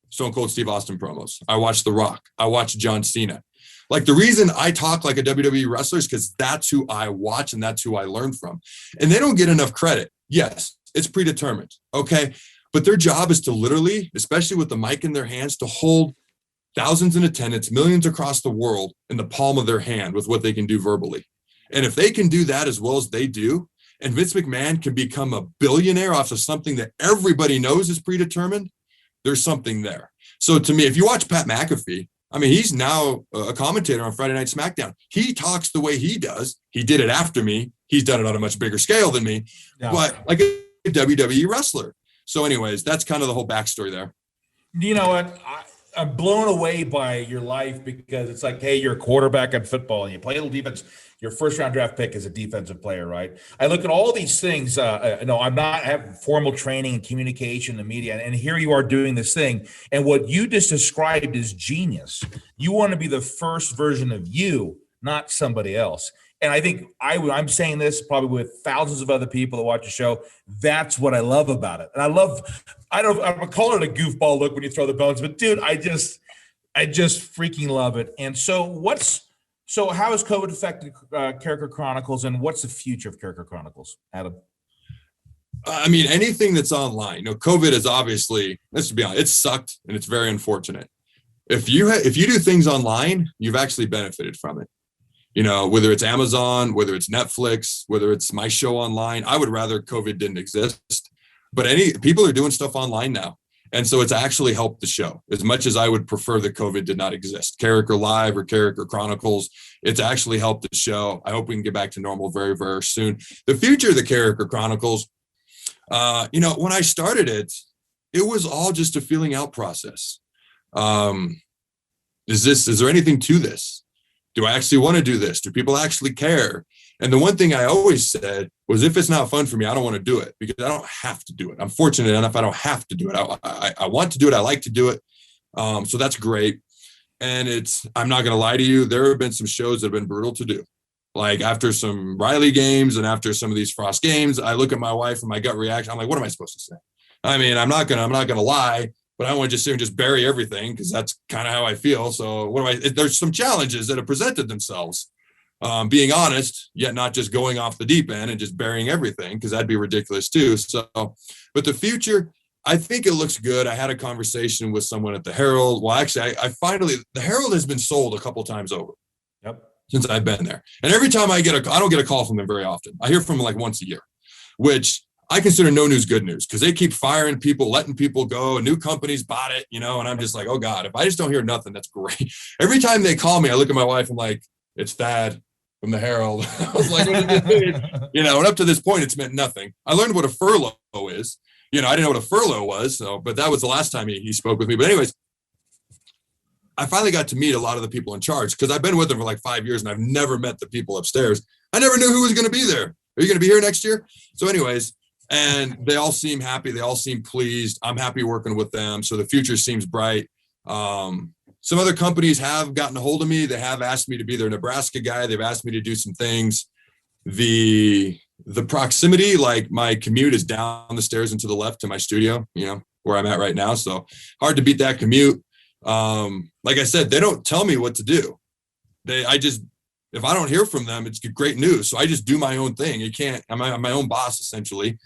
Stone Cold Steve Austin promos. I watch The Rock. I watch John Cena. Like, the reason I talk like a WWE wrestler is because that's who I watch and that's who I learn from. And they don't get enough credit. Yes, it's predetermined. Okay. But their job is to literally, especially with the mic in their hands, to hold thousands in attendance, millions across the world in the palm of their hand with what they can do verbally. And if they can do that as well as they do, and Vince McMahon can become a billionaire off of something that everybody knows is predetermined, there's something there. So to me, if you watch Pat McAfee, I mean, he's now a commentator on Friday Night SmackDown. He talks the way he does. He did it after me. He's done it on a much bigger scale than me, but like a WWE wrestler. So anyways, that's kind of the whole backstory there. You know what? I'm blown away by your life, because it's like, hey, you're a quarterback in football and you play a little defense. Your first round draft pick is a defensive player, right? I look at all these things. I'm not having formal training in communication and media, and here you are doing this thing. And what you just described is genius. You want to be the first version of you, not somebody else. And I think I'm saying this probably with thousands of other people that watch the show. That's what I love about it. And I'm gonna call it a goofball look when you throw the bones, but dude, I just freaking love it. And so how has COVID affected Carriker Chronicles, and what's the future of Carriker Chronicles, Adam? I mean, anything that's online. COVID is obviously, let's be honest, it sucked and it's very unfortunate. If you do things online, you've actually benefited from it. Whether it's Amazon, whether it's Netflix, whether it's my show online, I would rather COVID didn't exist. But people are doing stuff online now. And so it's actually helped the show as much as I would prefer that COVID did not exist. Carriker Live or Carriker Chronicles, it's actually helped the show. I hope we can get back to normal very, very soon. The future of the Carriker Chronicles, when I started it was all just a feeling out process. Is there anything to this? Do I actually want to do this? Do people actually care? And the one thing I always said was, if it's not fun for me, I don't want to do it, because I don't have to do it. I'm fortunate enough I don't have to do it. I want to do it. I like to do it. So that's great. And I'm not going to lie to you, there have been some shows that have been brutal to do. Like after some Riley games and after some of these Frost games, I look at my wife and my gut reaction. I'm like, what am I supposed to say? I mean, I'm not gonna lie, but I want to just sit and just bury everything, because that's kind of how I feel. So there's some challenges that have presented themselves. Being honest, yet not just going off the deep end and just burying everything, because that'd be ridiculous too. So, but the future, I think it looks good. I had a conversation with someone at the Herald. Well, actually, I finally, the Herald has been sold a couple times over. Yep. Since I've been there. And every time I don't get a call from them very often. I hear from them like once a year, which I consider no news good news, because they keep firing people, letting people go, and new companies bought it, and I'm just like, oh God, if I just don't hear nothing, that's great. Every time they call me, I look at my wife, I'm like, it's Thad from the Herald. I was like, what does this mean? And up to this point, it's meant nothing. I learned what a furlough is. I didn't know what a furlough was, but that was the last time he spoke with me. But anyways, I finally got to meet a lot of the people in charge, because I've been with them for like 5 years and I've never met the people upstairs. I never knew who was going to be there. Are you going to be here next year? So anyways, and they all seem happy. They all seem pleased. I'm happy working with them. So the future seems bright. Some other companies have gotten a hold of me. They have asked me to be their Nebraska guy. They've asked me to do some things. The proximity, like my commute is down the stairs and to the left to my studio, where I'm at right now. So hard to beat that commute. Like I said, they don't tell me what to do. If I don't hear from them, it's great news. So I just do my own thing. I'm my own boss essentially.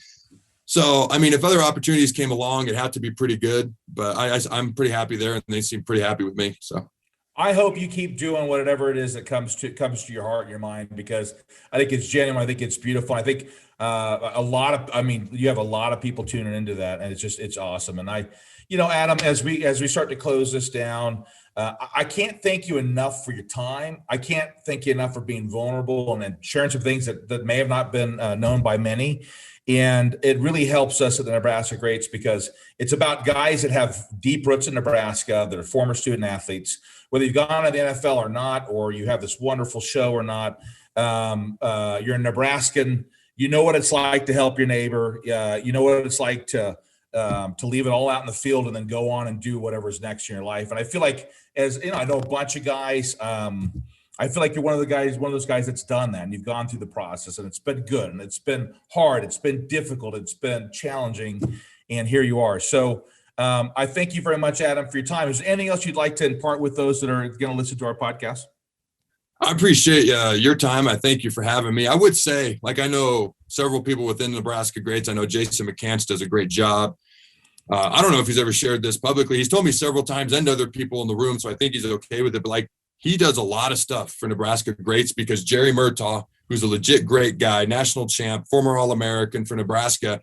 So, if other opportunities came along, it had to be pretty good, but I'm pretty happy there, and they seem pretty happy with me. So I hope you keep doing whatever it is that comes to your heart and your mind, because I think it's genuine. I think it's beautiful. I think you have a lot of people tuning into that, and it's awesome. And Adam, as we start to close this down, I can't thank you enough for your time. I can't thank you enough for being vulnerable and sharing some things that may have not been known by many. And it really helps us at the Nebraska Greats, because it's about guys that have deep roots in Nebraska, that are former student athletes, whether you've gone to the NFL or not, or you have this wonderful show or not. You're a Nebraskan. You know what it's like to help your neighbor. You know what it's like to leave it all out in the field and then go on and do whatever's next in your life. And I feel like, I know a bunch of guys. I feel like you're one of those guys that's done that, and you've gone through the process, and it's been good, and it's been hard, it's been difficult, it's been challenging, and here you are. So I thank you very much, Adam, for your time. Is there anything else you'd like to impart with those that are going to listen to our podcast? I appreciate your time. I thank you for having me. I would say, I know several people within the Nebraska Greats. I know Jason McCants does a great job. I don't know if he's ever shared this publicly. He's told me several times, and other people in the room, so I think he's okay with it. But he does a lot of stuff for Nebraska Greats, because Jerry Murtaugh, who's a legit great guy, national champ, former All-American for Nebraska,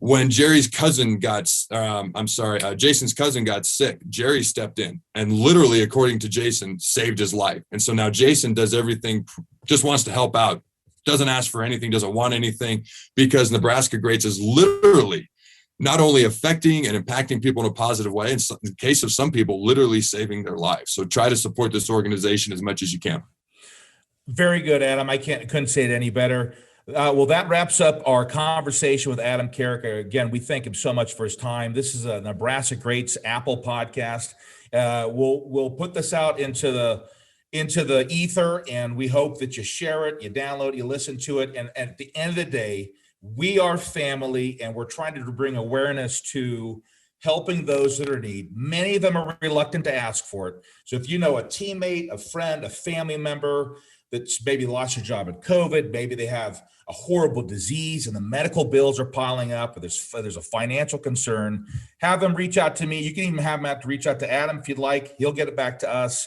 when Jason's cousin got sick, Jerry stepped in and literally, according to Jason, saved his life. And so now Jason does everything, just wants to help out, doesn't ask for anything, doesn't want anything, because Nebraska Greats is literally not only affecting and impacting people in a positive way, in the case of some people, literally saving their lives. So try to support this organization as much as you can. Very good, Adam. I couldn't say it any better. Well, that wraps up our conversation with Adam Carriker. Again, we thank him so much for his time. This is a Nebraska Greats Apple podcast. We'll put this out into the ether, and we hope that you share it, you download, you listen to it. And at the end of the day, we are family, and we're trying to bring awareness to helping those that are in need. Many of them are reluctant to ask for it. So if you know a teammate, a friend, a family member that's maybe lost their job in COVID, maybe they have a horrible disease and the medical bills are piling up, or there's a financial concern, have them reach out to me. You can even have them reach out to Adam if you'd like. He'll get it back to us.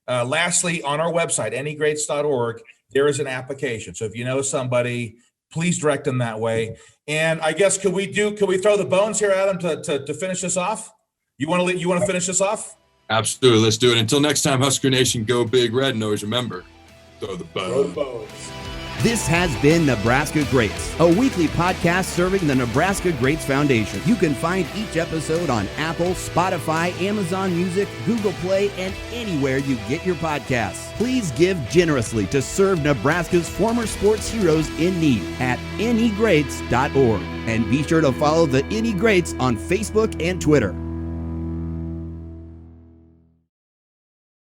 Lastly, on our website, anygreats.org, there is an application. So if you know somebody, please direct them that way. And I guess could we throw the bones here, Adam, to finish this off? You want to finish this off? Absolutely. Let's do it. Until next time, Husker Nation, go big red, and always remember, throw the bones. This has been Nebraska Greats, a weekly podcast serving the Nebraska Greats Foundation. You can find each episode on Apple, Spotify, Amazon Music, Google Play, and anywhere you get your podcasts. Please give generously to serve Nebraska's former sports heroes in need at anygreats.org. And be sure to follow the Any Greats on Facebook and Twitter.